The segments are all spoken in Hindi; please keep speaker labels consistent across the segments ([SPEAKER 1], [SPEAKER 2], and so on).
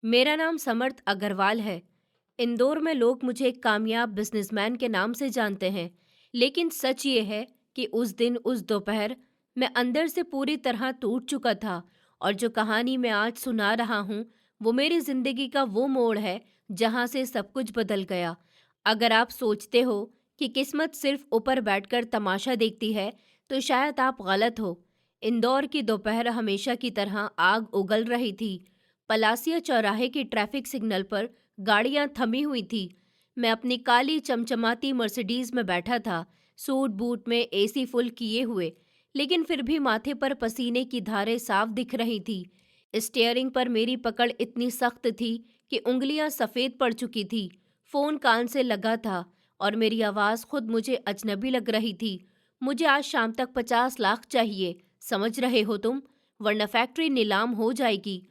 [SPEAKER 1] मेरा नाम समर्थ अग्रवाल है। इंदौर में लोग मुझे एक कामयाब बिजनेसमैन के नाम से जानते हैं, लेकिन सच ये है कि उस दिन उस दोपहर मैं अंदर से पूरी तरह टूट चुका था। और जो कहानी मैं आज सुना रहा हूँ, वो मेरी जिंदगी का वो मोड़ है जहाँ से सब कुछ बदल गया। अगर आप सोचते हो कि किस्मत सिर्फ ऊपर बैठकर तमाशा देखती है, तो शायद आप गलत हो। इंदौर की दोपहर हमेशा की तरह आग उगल रही थी। पलासिया चौराहे के ट्रैफिक सिग्नल पर गाड़ियां थमी हुई थी। मैं अपनी काली चमचमाती मर्सिडीज में बैठा था, सूट बूट में एसी फुल किए हुए, लेकिन फिर भी माथे पर पसीने की धारें साफ दिख रही थी। स्टीयरिंग पर मेरी पकड़ इतनी सख्त थी कि उंगलियां सफ़ेद पड़ चुकी थी। फ़ोन कान से लगा था और मेरी आवाज़ खुद मुझे अजनबी लग रही थी। मुझे आज शाम तक 50 लाख चाहिए, समझ रहे हो तुम? वरना फैक्ट्री नीलाम हो जाएगी।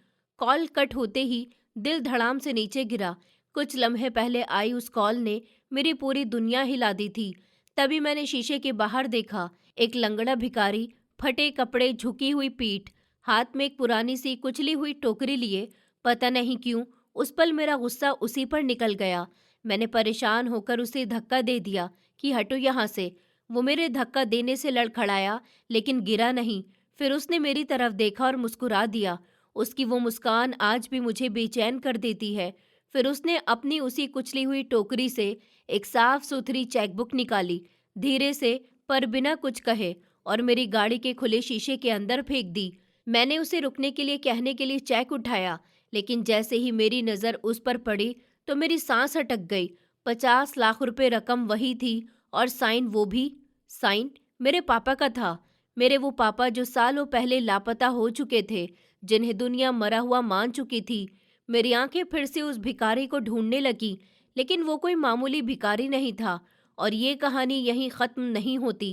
[SPEAKER 1] कॉल कट होते ही दिल धड़ाम से नीचे गिरा। कुछ लम्हे पहले आई उस कॉल ने मेरी पूरी दुनिया हिला दी थी। तभी मैंने शीशे के बाहर देखा, एक लंगड़ा भिखारी, फटे कपड़े, झुकी हुई पीठ, हाथ में एक पुरानी सी कुचली हुई टोकरी लिए। पता नहीं क्यों उस पल मेरा गुस्सा उसी पर निकल गया। मैंने परेशान होकर उसे धक्का दे दिया कि हटो यहाँ से। वो मेरे धक्का देने से लड़खड़ाया, लेकिन गिरा नहीं। फिर उसने मेरी तरफ देखा और मुस्कुरा दिया। उसकी वो मुस्कान आज भी मुझे बेचैन कर देती है। फिर उसने अपनी उसी कुचली हुई टोकरी से एक साफ सुथरी चेकबुक निकाली, धीरे से पर बिना कुछ कहे, और मेरी गाड़ी के खुले शीशे के अंदर फेंक दी। मैंने उसे रुकने के लिए कहने के लिए चेक उठाया, लेकिन जैसे ही मेरी नज़र उस पर पड़ी तो मेरी सांस अटक गई। 50 लाख रुपए रकम वही थी, और साइन वो भी। साइन मेरे पापा का था। मेरे वो पापा जो सालों पहले लापता हो चुके थे, जिन्हें दुनिया मरा हुआ मान चुकी थी। मेरी आंखें फिर से उस भिखारी को ढूंढने लगी, लेकिन वो कोई मामूली भिखारी नहीं था। और ये कहानी यहीं ख़त्म नहीं होती,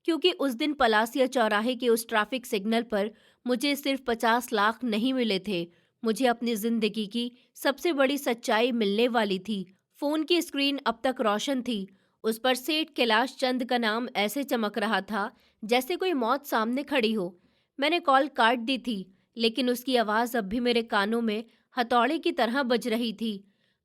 [SPEAKER 1] क्योंकि उस दिन पलासिया चौराहे के उस ट्रैफिक सिग्नल पर मुझे सिर्फ 50 लाख नहीं मिले थे, मुझे अपनी ज़िंदगी की सबसे बड़ी सच्चाई मिलने वाली थी। फ़ोन की स्क्रीन अब तक रोशन थी। उस पर सेठ कैलाश चंद का नाम ऐसे चमक रहा था जैसे कोई मौत सामने खड़ी हो। मैंने कॉल काट दी थी, लेकिन उसकी आवाज़ अब भी मेरे कानों में हथौड़े की तरह बज रही थी।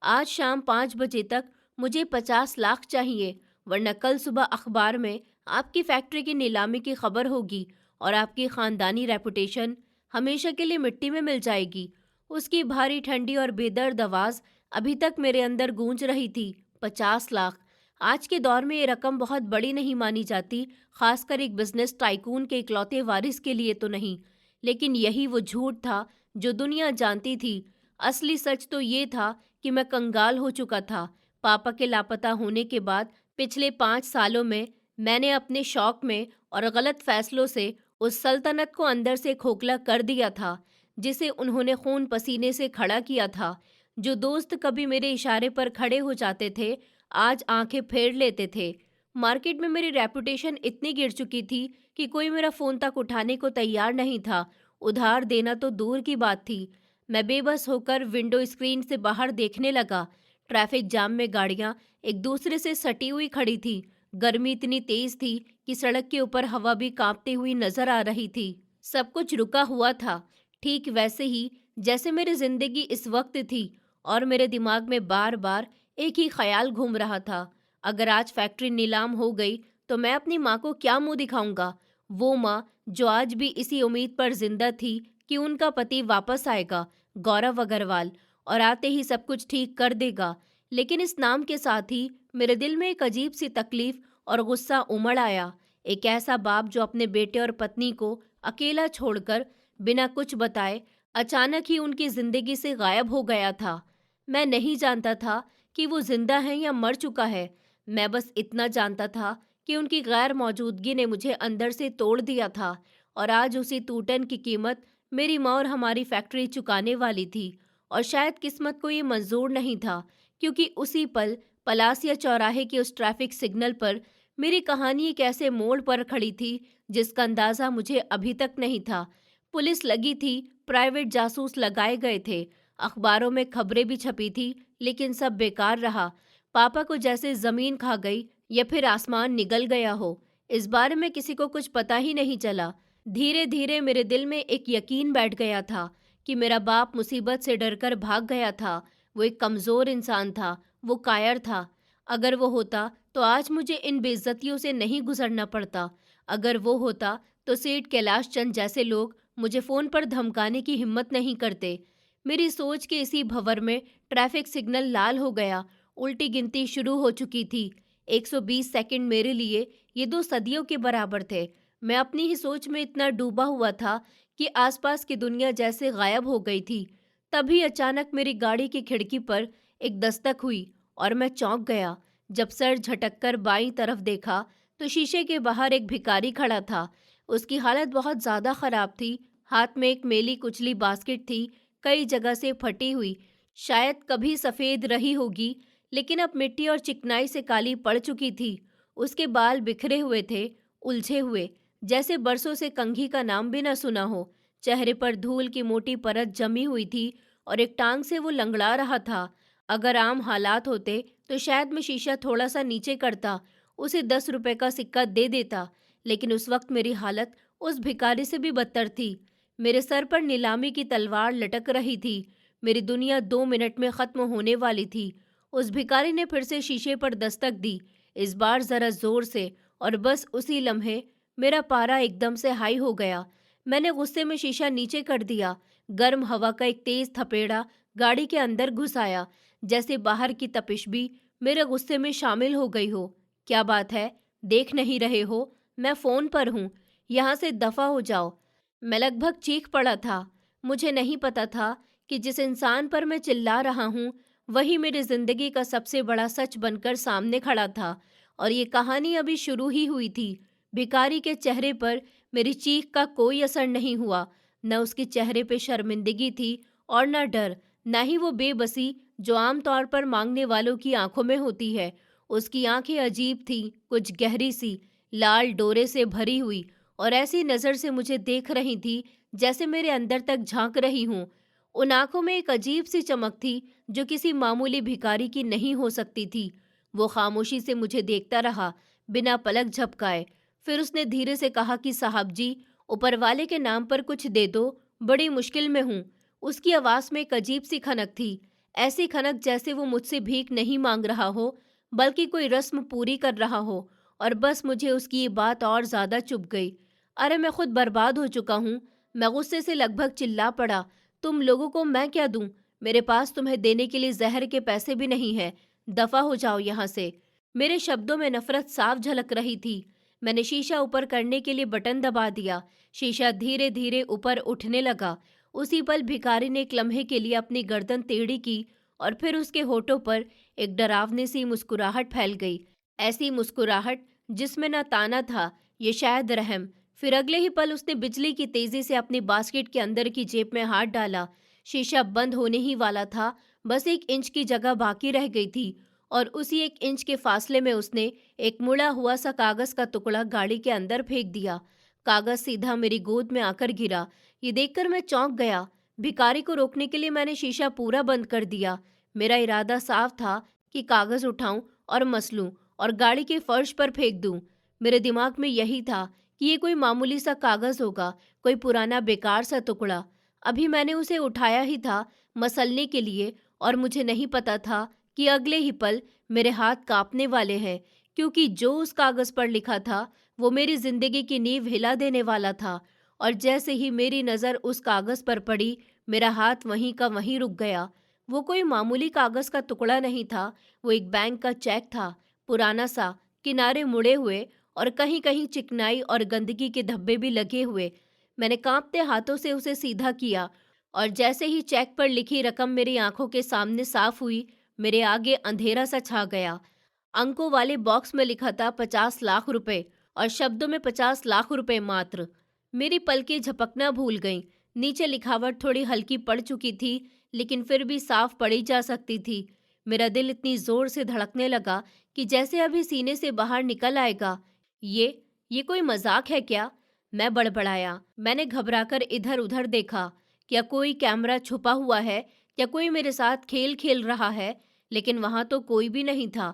[SPEAKER 1] आज शाम 5 बजे तक मुझे 50 लाख चाहिए, वरना कल सुबह अखबार में आपकी फैक्ट्री की नीलामी की खबर होगी और आपकी खानदानी रेपुटेशन हमेशा के लिए मिट्टी में मिल जाएगी। उसकी भारी ठंडी और बेदर्द आवाज़ अभी तक मेरे अंदर गूंज रही थी। 50 लाख! आज के दौर में ये रकम बहुत बड़ी नहीं मानी जाती, खासकर एक बिजनेस टाइकून के इकलौते वारिस के लिए तो नहीं। लेकिन यही वो झूठ था जो दुनिया जानती थी। असली सच तो ये था कि मैं कंगाल हो चुका था। पापा के लापता होने के बाद पिछले 5 सालों में मैंने अपने शौक में और गलत फैसलों से उस सल्तनत को अंदर से खोखला कर दिया था, जिसे उन्होंने खून पसीने से खड़ा किया था। जो दोस्त कभी मेरे इशारे पर खड़े हो जाते थे, आज आंखें फेर लेते थे। मार्केट में मेरी रेपुटेशन इतनी गिर चुकी थी कि कोई मेरा फ़ोन तक उठाने को तैयार नहीं था। उधार देना तो दूर की बात थी। मैं बेबस होकर विंडो स्क्रीन से बाहर देखने लगा। ट्रैफिक जाम में गाड़ियां एक दूसरे से सटी हुई खड़ी थी। गर्मी इतनी तेज थी कि सड़क के ऊपर हवा भी कांपती हुई नजर आ रही थी। सब कुछ रुका हुआ था, ठीक वैसे ही जैसे मेरी जिंदगी इस वक्त थी। और मेरे दिमाग में बार बार एक ही ख्याल घूम रहा था, अगर आज फैक्ट्री नीलाम हो गई तो मैं अपनी माँ को क्या मुंह दिखाऊंगा? वो माँ जो आज भी इसी उम्मीद पर जिंदा थी कि उनका पति वापस आएगा, गौरव अग्रवाल, और आते ही सब कुछ ठीक कर देगा। लेकिन इस नाम के साथ ही मेरे दिल में एक अजीब सी तकलीफ और गुस्सा उमड़ आया। एक ऐसा बाप जो अपने बेटे और पत्नी को अकेला छोड़कर बिना कुछ बताए अचानक ही उनकी जिंदगी से गायब हो गया था। मैं नहीं जानता था कि वो जिंदा है या मर चुका है। मैं बस इतना जानता था कि उनकी गैर मौजूदगी ने मुझे अंदर से तोड़ दिया था, और आज उसी टूटन की कीमत मेरी माँ और हमारी फैक्ट्री चुकाने वाली थी। और शायद किस्मत को ये मंजूर नहीं था, क्योंकि उसी पल पलासिया चौराहे के उस ट्रैफिक सिग्नल पर मेरी कहानी एक ऐसे मोड़ पर खड़ी थी जिसका अंदाज़ा मुझे अभी तक नहीं था। पुलिस लगी थी, प्राइवेट जासूस लगाए गए थे, अखबारों में खबरें भी छपी थी, लेकिन सब बेकार रहा। पापा को जैसे ज़मीन खा गई या फिर आसमान निगल गया हो, इस बारे में किसी को कुछ पता ही नहीं चला। धीरे धीरे मेरे दिल में एक यकीन बैठ गया था कि मेरा बाप मुसीबत से डरकर भाग गया था। वो एक कमज़ोर इंसान था, वो कायर था। अगर वो होता तो आज मुझे इन बेइज्जतियों से नहीं गुजरना पड़ता। अगर वो होता तो सेठ कैलाश चंद जैसे लोग मुझे फ़ोन पर धमकाने की हिम्मत नहीं करते। मेरी सोच के इसी भंवर में ट्रैफिक सिग्नल लाल हो गया। उल्टी गिनती शुरू हो चुकी थी। 120 सेकंड मेरे लिए ये 2 सदियों के बराबर थे। मैं अपनी ही सोच में इतना डूबा हुआ था कि आसपास की दुनिया जैसे गायब हो गई थी। तभी अचानक मेरी गाड़ी की खिड़की पर एक दस्तक हुई और मैं चौंक गया। जब सर झटककर बाईं तरफ देखा तो शीशे के बाहर एक भिखारी खड़ा था। उसकी हालत बहुत ज़्यादा ख़राब थी। हाथ में एक मेली कुचली बास्केट थी, कई जगह से फटी हुई। शायद कभी सफ़ेद रही होगी, लेकिन अब मिट्टी और चिकनाई से काली पड़ चुकी थी। उसके बाल बिखरे हुए थे, उलझे हुए, जैसे बरसों से कंघी का नाम भी न सुना हो। चेहरे पर धूल की मोटी परत जमी हुई थी और एक टांग से वो लंगड़ा रहा था। अगर आम हालात होते तो शायद मैं शीशा थोड़ा सा नीचे करता, उसे 10 रुपए का सिक्का दे देता, लेकिन उस वक्त मेरी हालत उस भिखारी से भी बदतर थी। मेरे सर पर नीलामी की तलवार लटक रही थी। मेरी दुनिया 2 मिनट में खत्म होने वाली थी। उस भिखारी ने फिर से शीशे पर दस्तक दी, इस बार जरा जोर से, और बस उसी लम्हे मेरा पारा एकदम से हाई हो गया। मैंने गुस्से में शीशा नीचे कर दिया। गर्म हवा का एक तेज थपेड़ा गाड़ी के अंदर घुस आया, जैसे बाहर की तपिश भी मेरे गुस्से में शामिल हो गई हो। क्या बात है, देख नहीं रहे हो? मैं फ़ोन पर हूँ, यहाँ से दफ़ा हो जाओ। मैं लगभग चीख पड़ा था। मुझे नहीं पता था कि जिस इंसान पर मैं चिल्ला रहा हूँ वही मेरी जिंदगी का सबसे बड़ा सच बनकर सामने खड़ा था, और ये कहानी अभी शुरू ही हुई थी। भिखारी के चेहरे पर मेरी चीख का कोई असर नहीं हुआ। न उसके चेहरे पे शर्मिंदगी थी और न डर, न ही वो बेबसी जो आमतौर पर मांगने वालों की आंखों में होती है। उसकी आंखें अजीब थीं, कुछ गहरी सी, लाल डोरे से भरी हुई, और ऐसी नज़र से मुझे देख रही थी जैसे मेरे अंदर तक झांक रही हूँ। उन आंखों में एक अजीब सी चमक थी जो किसी मामूली भिखारी की नहीं हो सकती थी। वो खामोशी से मुझे देखता रहा, बिना पलक झपकाए। फिर उसने धीरे से कहा कि साहब जी, ऊपर वाले के नाम पर कुछ दे दो, बड़ी मुश्किल में हूँ। उसकी आवाज़ में एक अजीब सी खनक थी, ऐसी खनक जैसे वो मुझसे भीख नहीं मांग रहा हो, बल्कि कोई रस्म पूरी कर रहा हो। और बस मुझे उसकी ये बात और ज़्यादा चुभ गई। अरे मैं खुद बर्बाद हो चुका हूँ। मैं गुस्से से लगभग चिल्ला पड़ा, तुम लोगों को मैं क्या दूं? मेरे पास तुम्हें देने के लिए जहर के पैसे भी नहीं है। दफा हो जाओ यहाँ से। मेरे शब्दों में नफरत साफ झलक रही थी। मैंने शीशा ऊपर करने के लिए बटन दबा दिया। शीशा धीरे धीरे ऊपर उठने लगा। उसी पल भिखारी ने एक लम्हे के लिए अपनी गर्दन टेढ़ी की और फिर उसके होठों पर एक डरावनी सी मुस्कुराहट फैल गई। ऐसी मुस्कुराहट जिसमें न ताना था, ये शायद रहम। फिर अगले ही पल उसने बिजली की तेजी से अपनी बास्केट के अंदर की जेब में हाथ डाला। शीशा बंद होने ही वाला था, बस 1 इंच की जगह बाकी रह गई थी, और उसी 1 इंच के फासले में उसने एक मुड़ा हुआ सा कागज का टुकड़ा गाड़ी के अंदर फेंक दिया। कागज सीधा मेरी गोद में आकर गिरा। ये देखकर मैं चौंक गया। भिखारी को रोकने के लिए मैंने शीशा पूरा बंद कर दिया। मेरा इरादा साफ था कि कागज उठाऊं और मसलूं और गाड़ी के फर्श पर फेंक दूं। मेरे दिमाग में यही था कि ये कोई मामूली सा कागज होगा, कोई पुराना बेकार सा टुकड़ा। अभी मैंने उसे उठाया ही था मसलने के लिए, और मुझे नहीं पता था कि अगले ही पल मेरे हाथ कांपने वाले हैं, क्योंकि जो उस कागज पर लिखा था वो मेरी जिंदगी की नींव हिला देने वाला था। और जैसे ही मेरी नज़र उस कागज पर पड़ी, मेरा हाथ वहीं का वहीं रुक गया। वो कोई मामूली कागज का टुकड़ा नहीं था, वो एक बैंक का चेक था, पुराना सा, किनारे मुड़े हुए और कहीं कहीं चिकनाई और गंदगी के धब्बे भी लगे हुए। मैंने कांपते हाथों से उसे सीधा किया, और जैसे ही चेक पर लिखी रकम मेरी आंखों के सामने साफ हुई, मेरे आगे अंधेरा सा छा गया। अंकों वाले बॉक्स में लिखा था 50 लाख रुपए, और शब्दों में 50 लाख रुपए मात्र। मेरी पलकें झपकना भूल गईं। नीचे लिखावट थोड़ी हल्की पड़ चुकी थी, लेकिन फिर भी साफ पढ़ी जा सकती थी। मेरा दिल इतनी जोर से धड़कने लगा कि जैसे अभी सीने से बाहर निकल आएगा। ये कोई मजाक है क्या? मैं बड़बड़ाया। मैंने घबराकर इधर उधर देखा। क्या कोई कैमरा छुपा हुआ है? क्या कोई मेरे साथ खेल खेल रहा है? लेकिन वहां तो कोई भी नहीं था।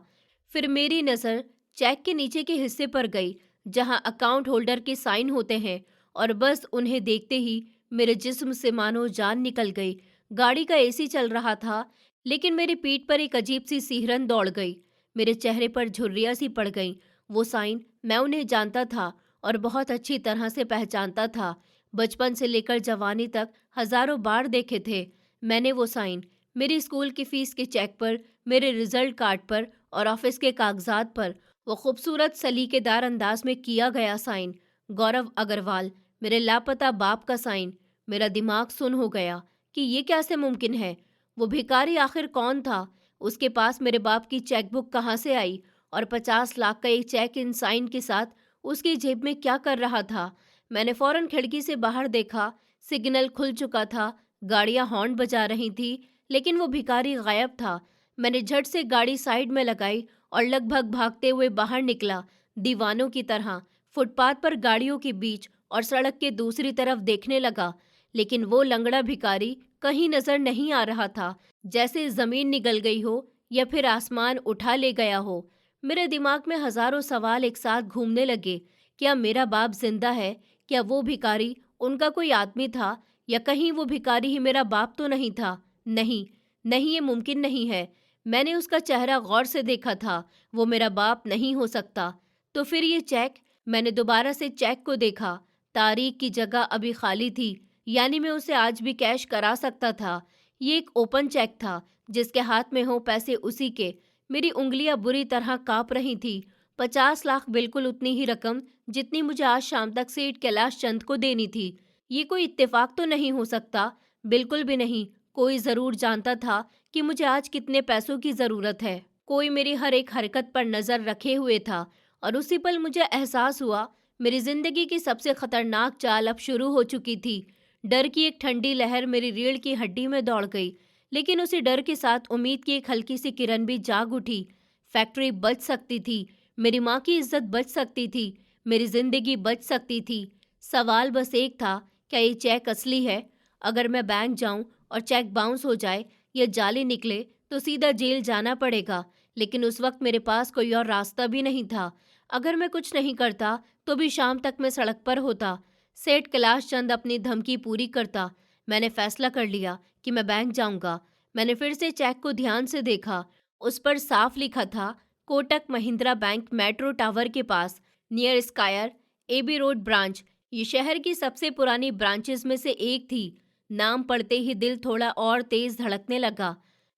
[SPEAKER 1] फिर मेरी नज़र चेक के नीचे के हिस्से पर गई, जहां अकाउंट होल्डर के साइन होते हैं, और बस उन्हें देखते ही मेरे जिस्म से मानो जान निकल गई। गाड़ी का एसी चल रहा था, लेकिन मेरी पीठ पर एक अजीब सी सिहरन दौड़ गई। मेरे चेहरे पर झुर्रियाँ सी पड़ गईं। वो साइन मैं उन्हें जानता था और बहुत अच्छी तरह से पहचानता था। बचपन से लेकर जवानी तक हजारों बार देखे थे मैंने वो साइन। मेरी स्कूल की फीस के चेक पर, मेरे रिजल्ट कार्ड पर और ऑफिस के कागजात पर वो खूबसूरत सलीकेदार अंदाज में किया गया साइन। गौरव अग्रवाल, मेरे लापता बाप का साइन। मेरा दिमाग सुन हो गया कि ये कैसे मुमकिन है। वो भिखारी आखिर कौन था? उसके पास मेरे बाप की चेकबुक कहाँ से आई? और 50 लाख का एक चेक इन साइन के साथ उसकी जेब में क्या कर रहा था? मैंने फौरन खिड़की से बाहर देखा। सिग्नल खुल चुका था, गाड़ियां हॉर्न बजा रही थी, लेकिन वो भिखारी गायब था। मैंने झट से गाड़ी साइड में लगाई और लगभग भागते हुए बाहर निकला, दीवानों की तरह फुटपाथ पर गाड़ियों के बीच और सड़क के दूसरी तरफ देखने लगा। लेकिन वो लंगड़ा भिखारी कहीं नजर नहीं आ रहा था, जैसे जमीन निगल गई हो या फिर आसमान उठा ले गया हो। मेरे दिमाग में हजारों सवाल एक साथ घूमने लगे। क्या मेरा बाप जिंदा है? क्या वो भिखारी उनका कोई आदमी था? या कहीं वो भिखारी ही मेरा बाप तो नहीं था? नहीं, नहीं, ये मुमकिन नहीं है। मैंने उसका चेहरा गौर से देखा था। वो मेरा बाप नहीं हो सकता। तो फिर ये चेक? मैंने दोबारा से चेक को देखा। तारीख की जगह अभी खाली थी, यानी मैं उसे आज भी कैश करा सकता था। ये एक ओपन चेक था, जिसके हाथ में हो पैसे उसी के। मेरी उंगलियां बुरी तरह कांप रही थी। 50 लाख, बिल्कुल उतनी ही रकम जितनी मुझे आज शाम तक सेठ कैलाश चंद को देनी थी। ये कोई इत्तेफाक तो नहीं हो सकता? बिल्कुल भी नहीं। कोई जरूर जानता था कि मुझे आज कितने पैसों की जरूरत है। कोई मेरी हर एक हरकत पर नजर रखे हुए था। और उसी पल मुझे एहसास हुआ, मेरी जिंदगी की सबसे खतरनाक चाल अब शुरू हो चुकी थी। डर की एक ठंडी लहर मेरी रीढ़ की हड्डी में दौड़ गई, लेकिन उसी डर के साथ उम्मीद की एक हल्की सी किरण भी जाग उठी। फैक्ट्री बच सकती थी, मेरी माँ की इज्जत बच सकती थी, मेरी जिंदगी बच सकती थी। सवाल बस एक था, क्या ये चेक असली है? अगर मैं बैंक जाऊं और चेक बाउंस हो जाए या जाली निकले तो सीधा जेल जाना पड़ेगा। लेकिन उस वक्त मेरे पास कोई और रास्ता भी नहीं था। अगर मैं कुछ नहीं करता तो भी शाम तक मैं सड़क पर होता। सेठ कैलाश चंद अपनी धमकी पूरी करता। मैंने फैसला कर लिया कि मैं बैंक जाऊंगा। मैंने फिर से चेक को ध्यान से देखा। उस पर साफ लिखा था, Kotak Mahindra bank, metro tower के पास, near square, AB road branch. ये शहर की सबसे पुरानी ब्रांचेस में से एक थी। नाम पढ़ते ही दिल थोड़ा और तेज धड़कने लगा।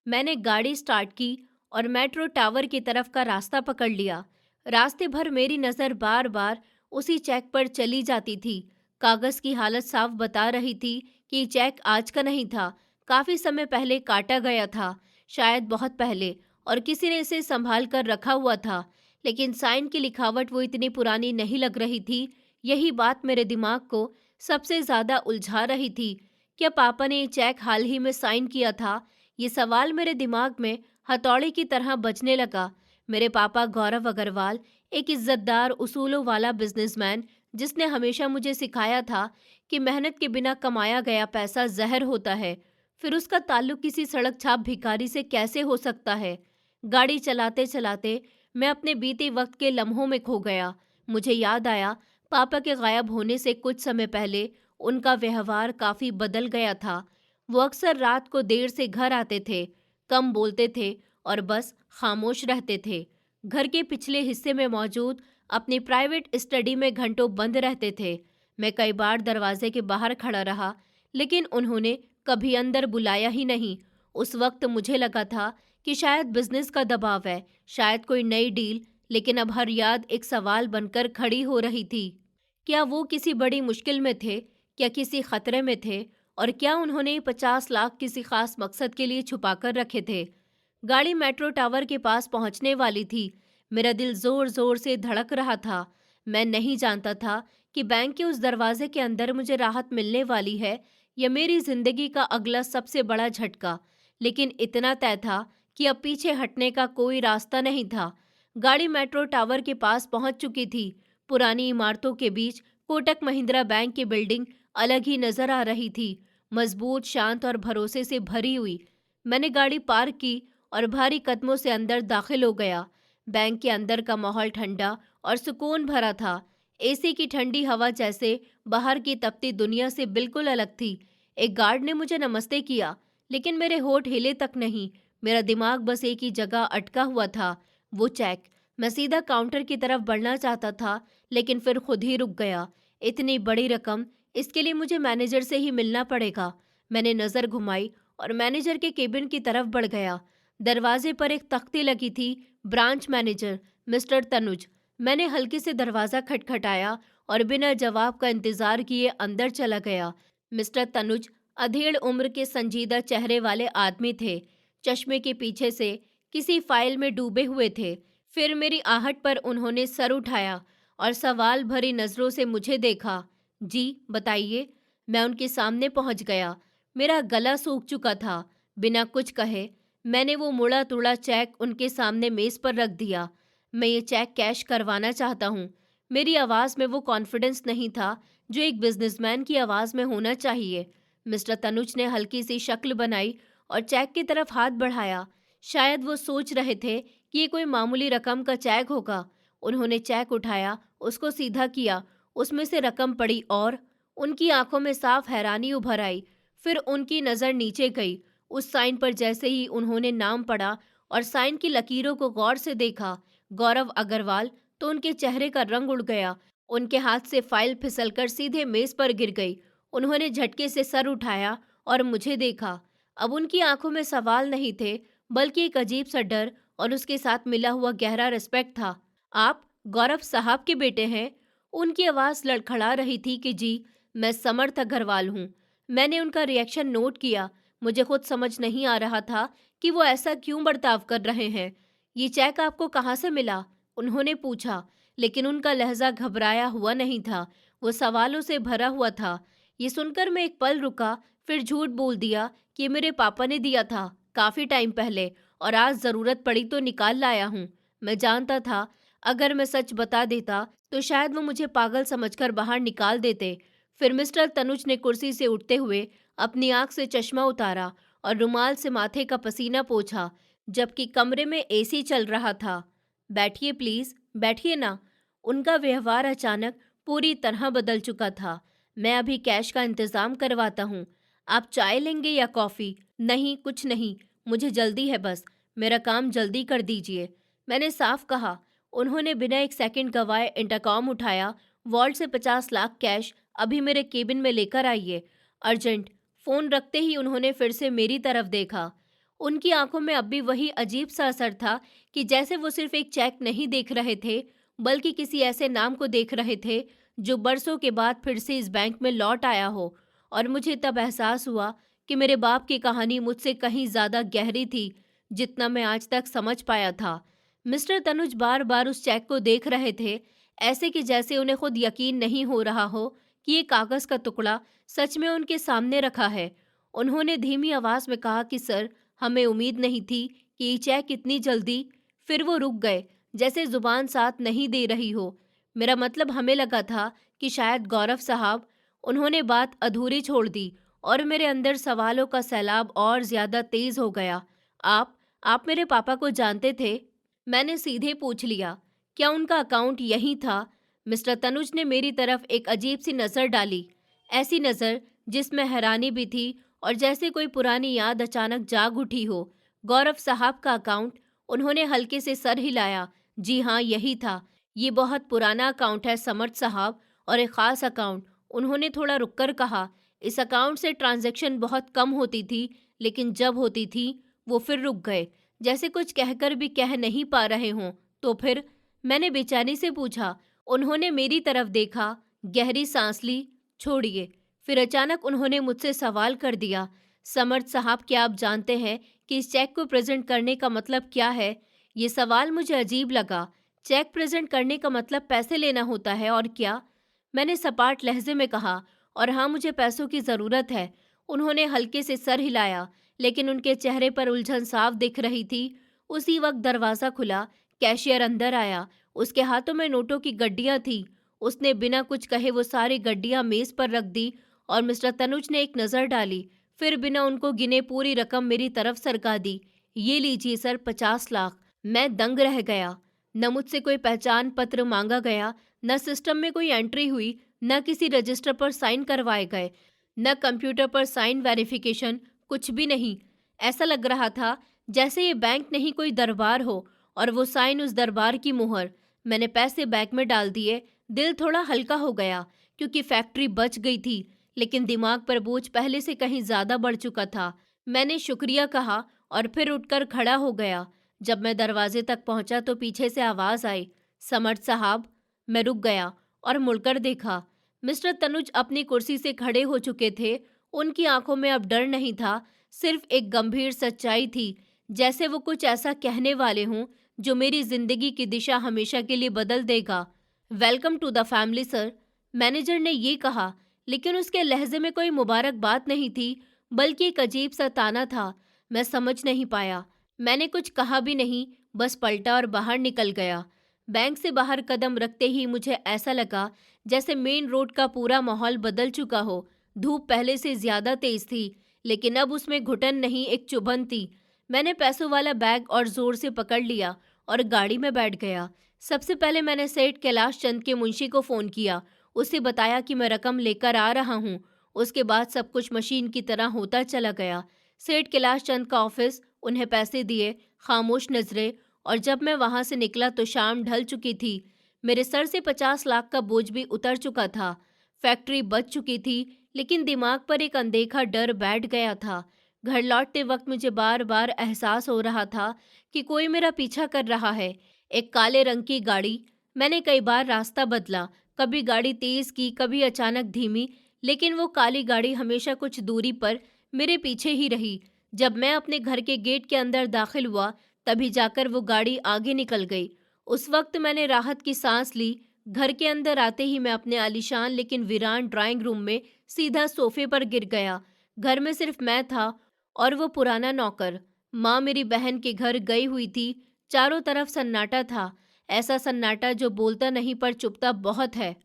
[SPEAKER 1] मैंने गाड़ी स्टार्ट की और मेट्रो टावर की तरफ का रास्ता पकड़ लिया। रास्ते भर मेरी नज़र बार बार उसी चेक पर चली जाती थी। कागज़ की हालत साफ बता रही थी कि चेक आज का नहीं था, काफ़ी समय पहले काटा गया था, शायद बहुत पहले, और किसी ने इसे संभाल कर रखा हुआ था। लेकिन साइन की लिखावट वो इतनी पुरानी नहीं लग रही थी। यही बात मेरे दिमाग को सबसे ज़्यादा उलझा रही थी। क्या पापा ने ये चेक हाल ही में साइन किया था? ये सवाल मेरे दिमाग में हथौड़े की तरह बजने लगा। मेरे पापा गौरव अग्रवाल, एक इज्जतदार उसूलों वाला बिजनेसमैन, जिसने हमेशा मुझे सिखाया था कि मेहनत के बिना कमाया गया पैसा जहर होता है। फिर उसका ताल्लुक किसी सड़क छाप भिखारी से कैसे हो सकता है? गाड़ी चलाते चलाते मैं अपने बीते वक्त के लम्हों में खो गया। मुझे याद आया, पापा के गायब होने से कुछ समय पहले उनका व्यवहार काफी बदल गया था। वो अक्सर रात को देर से घर आते थे, कम बोलते थे और बस खामोश रहते थे। घर के पिछले हिस्से में मौजूद अपनी प्राइवेट स्टडी में घंटों बंद रहते थे। मैं कई बार दरवाजे के बाहर खड़ा रहा, लेकिन उन्होंने कभी अंदर बुलाया ही नहीं। उस वक्त मुझे लगा था कि शायद बिजनेस का दबाव है, शायद कोई नई डील, लेकिन अब हर याद एक सवाल बनकर खड़ी हो रही थी। क्या वो किसी बड़ी मुश्किल में थे? क्या किसी खतरे में थे? और क्या उन्होंने 50 लाख किसी खास मकसद के लिए छुपा कर रखे थे? गाड़ी मेट्रो टावर के पास पहुंचने वाली थी। मेरा दिल जोर जोर से धड़क रहा था। मैं नहीं जानता था कि बैंक के उस दरवाजे के अंदर मुझे राहत मिलने वाली है या मेरी जिंदगी का अगला सबसे बड़ा झटका। लेकिन इतना तय था कि अब पीछे हटने का कोई रास्ता नहीं था। गाड़ी मेट्रो टावर के पास पहुंच चुकी थी। पुरानी इमारतों के बीच कोटक महिंद्रा बैंक की बिल्डिंग अलग ही नजर आ रही थी, मजबूत, शांत और भरोसे से भरी हुई। मैंने गाड़ी पार्क की और भारी कदमों से अंदर दाखिल हो गया। बैंक के अंदर का माहौल ठंडा और सुकून भरा था। एसी की ठंडी हवा जैसे बाहर की तपती दुनिया से बिल्कुल अलग थी। एक गार्ड ने मुझे नमस्ते किया, लेकिन मेरे होठ हिले तक नहीं। मेरा दिमाग बस एक ही जगह अटका हुआ था, वो चेक। मैं सीधा काउंटर की तरफ बढ़ना चाहता था, लेकिन फिर खुद ही रुक गया। इतनी बड़ी रकम, इसके लिए मुझे मैनेजर से ही मिलना पड़ेगा। मैंने नज़र घुमाई और मैनेजर के केबिन की तरफ बढ़ गया। दरवाजे पर एक तख्ती लगी थी, ब्रांच मैनेजर मिस्टर तनुज। मैंने हल्के से दरवाज़ा खटखटाया और बिना जवाब का इंतज़ार किए अंदर चला गया। मिस्टर तनुज अधेड़ उम्र के संजीदा चेहरे वाले आदमी थे। चश्मे के पीछे से किसी फाइल में डूबे हुए थे। फिर मेरी आहट पर उन्होंने सर उठाया और सवाल भरी नज़रों से मुझे देखा। जी बताइए। मैं उनके सामने पहुंच गया। मेरा गला सूख चुका था। बिना कुछ कहे मैंने वो मुड़ा तुड़ा चेक उनके सामने मेज़ पर रख दिया। मैं ये चेक कैश करवाना चाहता हूँ। मेरी आवाज़ में वो कॉन्फिडेंस नहीं था जो एक बिजनेसमैन की आवाज़ में होना चाहिए। मिस्टर तनुज ने हल्की सी शक्ल बनाई और चेक की तरफ हाथ बढ़ाया। शायद वो सोच रहे थे कि ये कोई मामूली रकम का चेक होगा। उन्होंने चेक उठाया, उसको सीधा किया, उसमें से रकम पड़ी और उनकी आंखों में साफ हैरानी उभर आई। फिर उनकी नज़र नीचे गई। उस साइन पर जैसे ही उन्होंने नाम पढ़ा और साइन की लकीरों को गौर से देखा, गौरव अग्रवाल, तो उनके चेहरे का रंग उड़ गया। उनके हाथ से फाइल फिसलकर सीधे मेज पर गिर गई। उन्होंने झटके से सर उठाया और मुझे देखा। अब उनकी आंखों में सवाल नहीं थे, बल्कि एक अजीब सा डर और उसके साथ मिला हुआ गहरा रिस्पेक्ट था। आप गौरव साहब के बेटे हैं? उनकी आवाज़ लड़खड़ा रही थी कि जी, मैं समर्थ अग्रवाल हूँ। मैंने उनका रिएक्शन नोट किया। मुझे खुद समझ नहीं आ रहा था कि वो ऐसा क्यों बर्ताव कर रहे हैं। ये चेक आपको कहाँ से मिला? उन्होंने पूछा, लेकिन उनका लहजा घबराया हुआ नहीं था, वो सवालों से भरा हुआ था। ये सुनकर मैं एक पल रुका, फिर झूठ बोल दिया कि ये मेरे पापा ने दिया था, काफ़ी टाइम पहले, और आज ज़रूरत पड़ी तो निकाल लाया हूँ। मैं जानता था अगर मैं सच बता देता तो शायद वो मुझे पागल समझकर बाहर निकाल देते। फिर मिस्टर तनुज ने कुर्सी से उठते हुए अपनी आंख से चश्मा उतारा और रुमाल से माथे का पसीना पोंछा, जबकि कमरे में एसी चल रहा था। बैठिए प्लीज, बैठिए ना। उनका व्यवहार अचानक पूरी तरह बदल चुका था। मैं अभी कैश का इंतजाम करवाता हूँ। आप चाय लेंगे या कॉफ़ी? नहीं, कुछ नहीं, मुझे जल्दी है, बस मेरा काम जल्दी कर दीजिए, मैंने साफ कहा। उन्होंने बिना एक सेकंड गवाए इंटरकॉम उठाया। वॉल्ट से 50 लाख कैश अभी मेरे केबिन में लेकर आइए, अर्जेंट। फ़ोन रखते ही उन्होंने फिर से मेरी तरफ देखा। उनकी आंखों में अब भी वही अजीब सा असर था कि जैसे वो सिर्फ एक चेक नहीं देख रहे थे, बल्कि किसी ऐसे नाम को देख रहे थे जो बरसों के बाद फिर से इस बैंक में लौट आया हो। और मुझे तब एहसास हुआ कि मेरे बाप की कहानी मुझसे कहीं ज़्यादा गहरी थी जितना मैं आज तक समझ पाया था। मिस्टर तनुज बार बार उस चेक को देख रहे थे, ऐसे कि जैसे उन्हें खुद यकीन नहीं हो रहा हो कि ये कागज़ का टुकड़ा सच में उनके सामने रखा है। उन्होंने धीमी आवाज़ में कहा कि सर, हमें उम्मीद नहीं थी कि ये चेक इतनी जल्दी। फिर वो रुक गए, जैसे जुबान साथ नहीं दे रही हो। मेरा मतलब, हमें लगा था कि शायद गौरव साहब। उन्होंने बात अधूरी छोड़ दी और मेरे अंदर सवालों का सैलाब और ज़्यादा तेज़ हो गया। आप मेरे पापा को जानते थे? मैंने सीधे पूछ लिया। क्या उनका अकाउंट यहीं था? मिस्टर तनुज ने मेरी तरफ एक अजीब सी नज़र डाली, ऐसी नज़र जिसमें हैरानी भी थी और जैसे कोई पुरानी याद अचानक जाग उठी हो। गौरव साहब का अकाउंट? उन्होंने हल्के से सर हिलाया। जी हाँ, यही था। ये बहुत पुराना अकाउंट है समर्थ साहब, और एक ख़ास अकाउंट। उन्होंने थोड़ा रुककर कहा। इस अकाउंट से ट्रांजैक्शन बहुत कम होती थी, लेकिन जब होती थी वो फिर रुक गए, जैसे कुछ कहकर भी कह नहीं पा रहे हों। तो फिर? मैंने बेचैनी से पूछा। उन्होंने मेरी तरफ देखा, गहरी सांस ली, छोड़िए। फिर अचानक उन्होंने मुझसे सवाल कर दिया, समर्थ साहब, क्या आप जानते हैं कि इस चेक को प्रेजेंट करने का मतलब क्या है? ये सवाल मुझे अजीब लगा। चेक प्रेजेंट करने का मतलब पैसे लेना होता है, और क्या? मैंने सपाट लहजे में कहा, और हाँ, मुझे पैसों की ज़रूरत है। उन्होंने हल्के से सर हिलाया, लेकिन उनके चेहरे पर उलझन साफ दिख रही थी। उसी वक्त दरवाज़ा खुला, कैशियर अंदर आया। उसके हाथों में नोटों की गड्डियाँ थीं। उसने बिना कुछ कहे वो सारी गड्डियाँ मेज़ पर रख दी और मिस्टर तनुज ने एक नज़र डाली, फिर बिना उनको गिने पूरी रकम मेरी तरफ सरका दी। ये लीजिए सर, 50 लाख। मैं दंग रह गया। न मुझसे कोई पहचान पत्र मांगा गया, न सिस्टम में कोई एंट्री हुई, न किसी रजिस्टर पर साइन करवाए गए, न कंप्यूटर पर साइन वेरिफिकेशन, कुछ भी नहीं। ऐसा लग रहा था जैसे ये बैंक नहीं कोई दरबार हो और वो साइन उस दरबार की मुहर। मैंने पैसे बैग में डाल दिए। दिल थोड़ा हल्का हो गया क्योंकि फैक्ट्री बच गई थी, लेकिन दिमाग पर बोझ पहले से कहीं ज्यादा बढ़ चुका था। मैंने शुक्रिया कहा और फिर उठकर खड़ा हो गया। जब मैं दरवाजे तक पहुंचा तो पीछे से आवाज आई, समर्थ साहब। मैं रुक गया और मुड़कर देखा। मिस्टर तनुज अपनी कुर्सी से खड़े हो चुके थे। उनकी आंखों में अब डर नहीं था, सिर्फ एक गंभीर सच्चाई थी, जैसे वो कुछ ऐसा कहने वाले हों जो मेरी जिंदगी की दिशा हमेशा के लिए बदल देगा। Welcome to the family sir, manager ने ये कहा, लेकिन उसके लहजे में कोई मुबारकबाद नहीं थी, बल्कि एक अजीब सा ताना था। मैं समझ नहीं पाया। मैंने कुछ कहा भी नहीं, बस पलटा और बाहर निकल गया। बैंक से बाहर कदम रखते ही मुझे ऐसा लगा जैसे मेन रोड का पूरा माहौल बदल चुका हो। धूप पहले से ज्यादा तेज थी, लेकिन अब उसमें घुटन नहीं, एक चुभन थी। मैंने पैसों वाला बैग और जोर से पकड़ लिया और गाड़ी में बैठ गया। सबसे पहले मैंने सेठ कैलाश चंद के मुंशी को फ़ोन किया। उसे बताया कि मैं रकम लेकर आ रहा हूँ। उसके बाद सब कुछ मशीन की तरह होता चला गया। सेठ कैलाश चंद का ऑफिस, उन्हें पैसे दिए, खामोश नजरें, और जब मैं वहां से निकला तो शाम ढल चुकी थी। मेरे सर से 50 लाख का बोझ भी उतर चुका था। फैक्ट्री बच चुकी थी, लेकिन दिमाग पर एक अनदेखा डर बैठ गया था। घर लौटते वक्त मुझे बार बार एहसास हो रहा था कि कोई मेरा पीछा कर रहा है। एक काले रंग की गाड़ी। मैंने कई बार रास्ता बदला, कभी गाड़ी तेज की, कभी अचानक धीमी, लेकिन वो काली गाड़ी हमेशा कुछ दूरी पर मेरे पीछे ही रही। जब मैं अपने घर के गेट के अंदर दाखिल हुआ, तभी जाकर वो गाड़ी आगे निकल गई। उस वक्त मैंने राहत की सांस ली। घर के अंदर आते ही मैं अपने आलीशान लेकिन वीरान ड्राइंग रूम में सीधा सोफे पर गिर गया। घर में सिर्फ मैं था और वो पुराना नौकर। माँ मेरी बहन के घर गई हुई थी। चारों तरफ सन्नाटा था, ऐसा सन्नाटा जो बोलता नहीं पर चुपता बहुत है।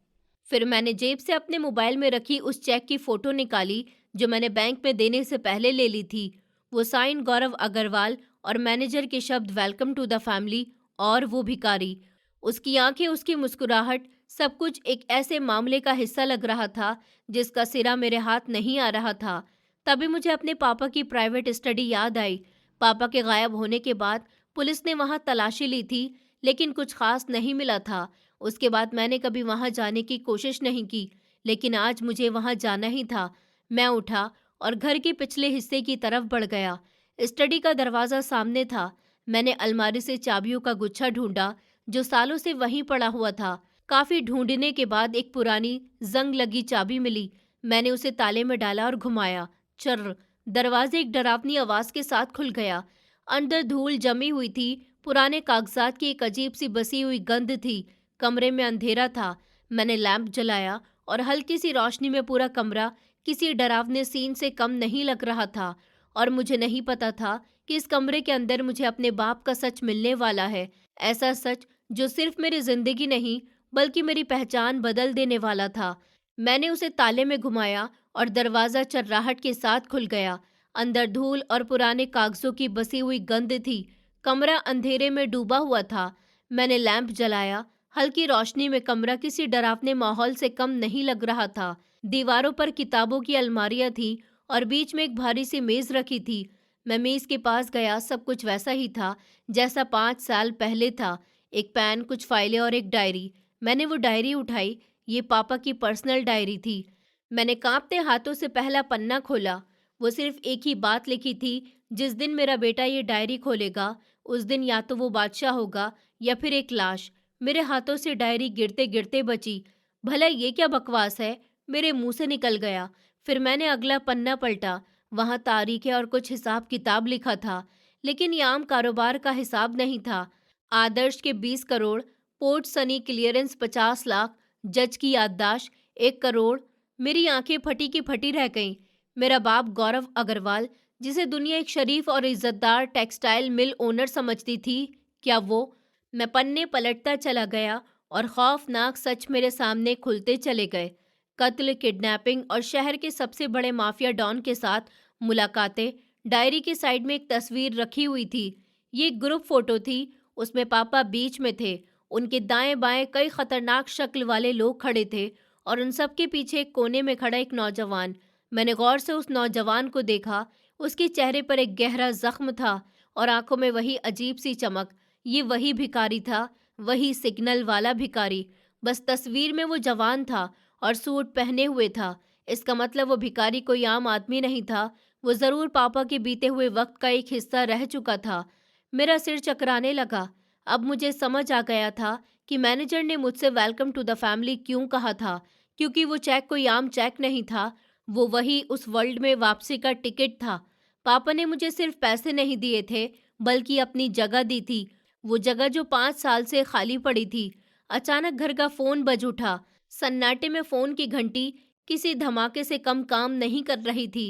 [SPEAKER 1] फिर मैंने जेब से अपने मोबाइल में रखी उस चेक की फोटो निकाली जो मैंने बैंक में देने से पहले ले ली थी। वो साइन गौरव अग्रवाल और मैनेजर के शब्द वेलकम टू द फैमिली, और वो भिखारी। उसकी आंखें, उसकी मुस्कुराहट, सब कुछ एक ऐसे मामले का हिस्सा लग रहा था जिसका सिरा मेरे हाथ नहीं आ रहा था। तभी मुझे अपने पापा की प्राइवेट स्टडी याद आई। पापा के गायब होने के बाद पुलिस ने वहां तलाशी ली थी, लेकिन कुछ खास नहीं मिला था। उसके बाद मैंने कभी वहां जाने की कोशिश नहीं की, लेकिन आज मुझे वहां जाना ही था। मैं उठा और घर के पिछले हिस्से की तरफ बढ़ गया। स्टडी का दरवाज़ा सामने था। मैंने अलमारी से चाबियों का गुच्छा ढूंढा जो सालों से वहीं पड़ा हुआ था। काफी ढूंढने के बाद एक पुरानी जंग लगी चाबी मिली। मैंने उसे ताले में डाला और घुमाया। चर्र, दरवाजे एक डरावनी आवाज के साथ खुल गया। अंदर धूल जमी हुई थी, पुराने कागजात की एक अजीब सी बसी हुई गंध थी। कमरे में अंधेरा था। मैंने लैंप जलाया और हल्की सी रोशनी में पूरा कमरा किसी डरावने सीन से कम नहीं लग रहा था। और मुझे नहीं पता था कि इस कमरे के अंदर मुझे अपने बाप का सच मिलने वाला है। ऐसा सच जो सिर्फ मेरी जिंदगी नहीं बल्कि मेरी पहचान बदल देने वाला था। मैंने उसे ताले में घुमाया और दरवाज़ा चर्राहट के साथ खुल गया। अंदर धूल और पुराने कागजों की बसी हुई गंध थी। कमरा अंधेरे में डूबा हुआ था। मैंने लैंप जलाया। हल्की रोशनी में कमरा किसी डरावने माहौल से कम नहीं लग रहा था। दीवारों पर किताबों की अलमारियां थीं और बीच में एक भारी सी मेज रखी थी। मैं मेज के पास गया। सब कुछ वैसा ही था जैसा 5 साल पहले था। एक पेन, कुछ फाइलें और एक डायरी। मैंने वो डायरी उठाई। ये पापा की पर्सनल डायरी थी। मैंने कांपते हाथों से पहला पन्ना खोला। वो सिर्फ एक ही बात लिखी थी, जिस दिन मेरा बेटा ये डायरी खोलेगा उस दिन या तो वो बादशाह होगा या फिर एक लाश। मेरे हाथों से डायरी गिरते गिरते बची। भला ये क्या बकवास है, मेरे मुंह से निकल गया। फिर मैंने अगला पन्ना पलटा। वहां तारीखें और कुछ हिसाब किताब लिखा था, लेकिन ये आम कारोबार का हिसाब नहीं था। आदर्श के 20 करोड़, पोर्ट सनी क्लियरेंस 50 लाख, जज की याददाश्त 1 करोड़। मेरी आंखें फटी की फटी रह गईं। मेरा बाप गौरव अग्रवाल, जिसे दुनिया एक शरीफ और इज्जतदार टेक्सटाइल मिल ओनर समझती थी, क्या वो? मैं पन्ने पलटता चला गया और खौफनाक सच मेरे सामने खुलते चले गए। कत्ल, किडनैपिंग और शहर के सबसे बड़े माफिया डॉन के साथ मुलाकातें। डायरी के साइड में एक तस्वीर रखी हुई थी। ये एक ग्रुप फोटो थी। उसमें पापा बीच में थे। उनके दाएं-बाएं कई खतरनाक शक्ल वाले लोग खड़े थे और उन सब के पीछे एक कोने में खड़ा एक नौजवान। मैंने गौर से उस नौजवान को देखा। उसके चेहरे पर एक गहरा जख्म था और आंखों में वही अजीब सी चमक। ये वही भिखारी था, वही सिग्नल वाला भिखारी। बस तस्वीर में वो जवान था और सूट पहने हुए था। इसका मतलब वो भिखारी कोई आम आदमी नहीं था। वो जरूर पापा के बीते हुए वक्त का एक हिस्सा रह चुका था। मेरा सिर चकराने लगा। अब मुझे समझ आ गया था कि मैनेजर ने मुझसे वेलकम टू द फैमिली क्यों कहा था, क्योंकि वो चेक कोई आम चेक नहीं था। वो वही उस वर्ल्ड में वापसी का टिकट था। पापा ने मुझे सिर्फ पैसे नहीं दिए थे, बल्कि अपनी जगह दी थी। वो जगह जो 5 साल से खाली पड़ी थी। अचानक घर का फोन बज उठा। सन्नाटे में फोन की घंटी किसी धमाके से कम काम नहीं कर रही थी।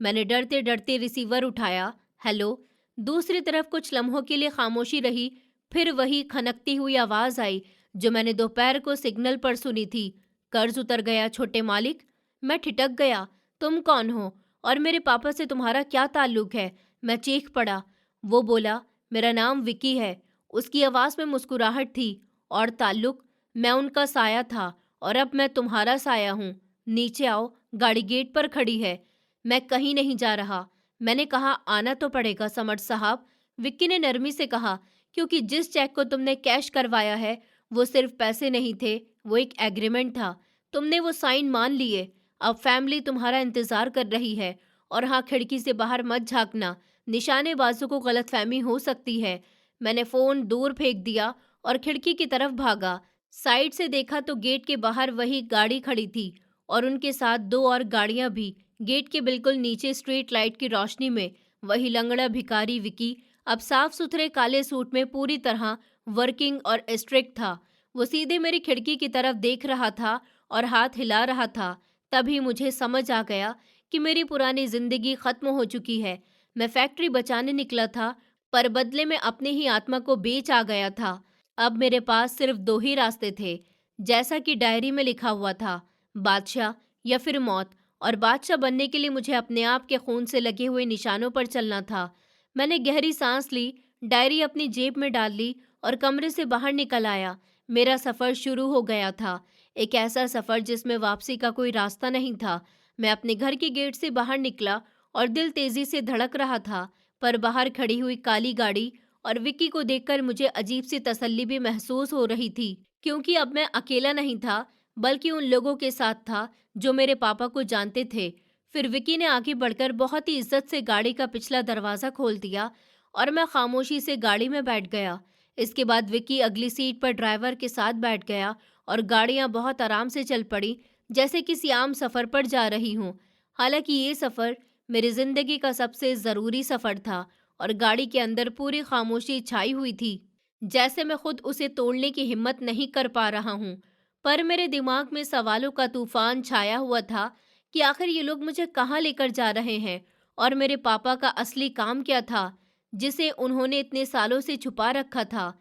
[SPEAKER 1] मैंने डरते डरते रिसीवर उठाया। हेलो। दूसरी तरफ कुछ लम्हों के लिए खामोशी रही। फिर वही खनकती हुई आवाज आई जो मैंने दोपहर को सिग्नल पर सुनी थी। कर्ज उतर गया छोटे मालिक। मैं ठिठक गया। तुम कौन हो और मेरे पापा से तुम्हारा क्या ताल्लुक है? मैं चीख पड़ा। वो बोला, मेरा नाम विकी है। उसकी आवाज में मुस्कुराहट थी। और ताल्लुक? मैं उनका साया था और अब मैं तुम्हारा साया हूँ। नीचे आओ, गाड़ी गेट पर खड़ी है। मैं कहीं नहीं जा रहा। मैंने कहा, आना तो पड़ेगा समर्थ साहब। विक्की ने नरमी से कहा, क्योंकि जिस चेक को तुमने कैश करवाया है वो सिर्फ पैसे नहीं थे, वो एक एग्रीमेंट था। तुमने वो साइन मान लिए। अब फैमिली तुम्हारा इंतजार कर रही है। और हाँ, खिड़की से बाहर मत झांकना, निशानेबाजों को गलतफहमी हो सकती है। मैंने फोन दूर फेंक दिया और खिड़की की तरफ भागा। साइड से देखा तो गेट के बाहर वही गाड़ी खड़ी थी और उनके साथ 2 और गाड़ियां भी। गेट के बिल्कुल नीचे स्ट्रीट लाइट की रोशनी में वही लंगड़ा भिखारी विकी, अब साफ सुथरे काले सूट में पूरी तरह वर्किंग और स्ट्रिक्ट था। वो सीधे मेरी खिड़की की तरफ देख रहा था और हाथ हिला रहा था। तभी मुझे समझ आ गया कि मेरी पुरानी जिंदगी खत्म हो चुकी है। मैं फैक्ट्री बचाने निकला था, पर बदले में अपने ही आत्मा को बेच आ गया था। अब मेरे पास सिर्फ 2 ही रास्ते थे, जैसा कि डायरी में लिखा हुआ था, बादशाह या फिर मौत। और बादशाह बनने के लिए मुझे अपने आप के खून से लगे हुए निशानों पर चलना था। मैंने गहरी सांस ली, डायरी अपनी जेब में डाल ली और कमरे से बाहर निकल आया। मेरा सफ़र शुरू हो गया था, एक ऐसा सफ़र जिसमें वापसी का कोई रास्ता नहीं था। मैं अपने घर के गेट से बाहर निकला और दिल तेजी से धड़क रहा था, पर बाहर खड़ी हुई काली गाड़ी और विक्की को देखकर मुझे अजीब सी तसल्ली भी महसूस हो रही थी, क्योंकि अब मैं अकेला नहीं था, बल्कि उन लोगों के साथ था जो मेरे पापा को जानते थे। फिर विक्की ने आगे बढ़कर बहुत ही इज्जत से गाड़ी का पिछला दरवाज़ा खोल दिया और मैं खामोशी से गाड़ी में बैठ गया। इसके बाद विक्की अगली सीट पर ड्राइवर के साथ बैठ गया और गाड़ियां बहुत आराम से चल पड़ी, जैसे किसी आम सफ़र पर जा रही हूँ। हालांकि ये सफ़र मेरी ज़िंदगी का सबसे ज़रूरी सफ़र था और गाड़ी के अंदर पूरी खामोशी छाई हुई थी, जैसे मैं खुद उसे तोड़ने की हिम्मत नहीं कर पा रहा हूँ। पर मेरे दिमाग में सवालों का तूफान छाया हुआ था कि आखिर ये लोग मुझे कहाँ लेकर जा रहे हैं और मेरे पापा का असली काम क्या था, जिसे उन्होंने इतने सालों से छुपा रखा था।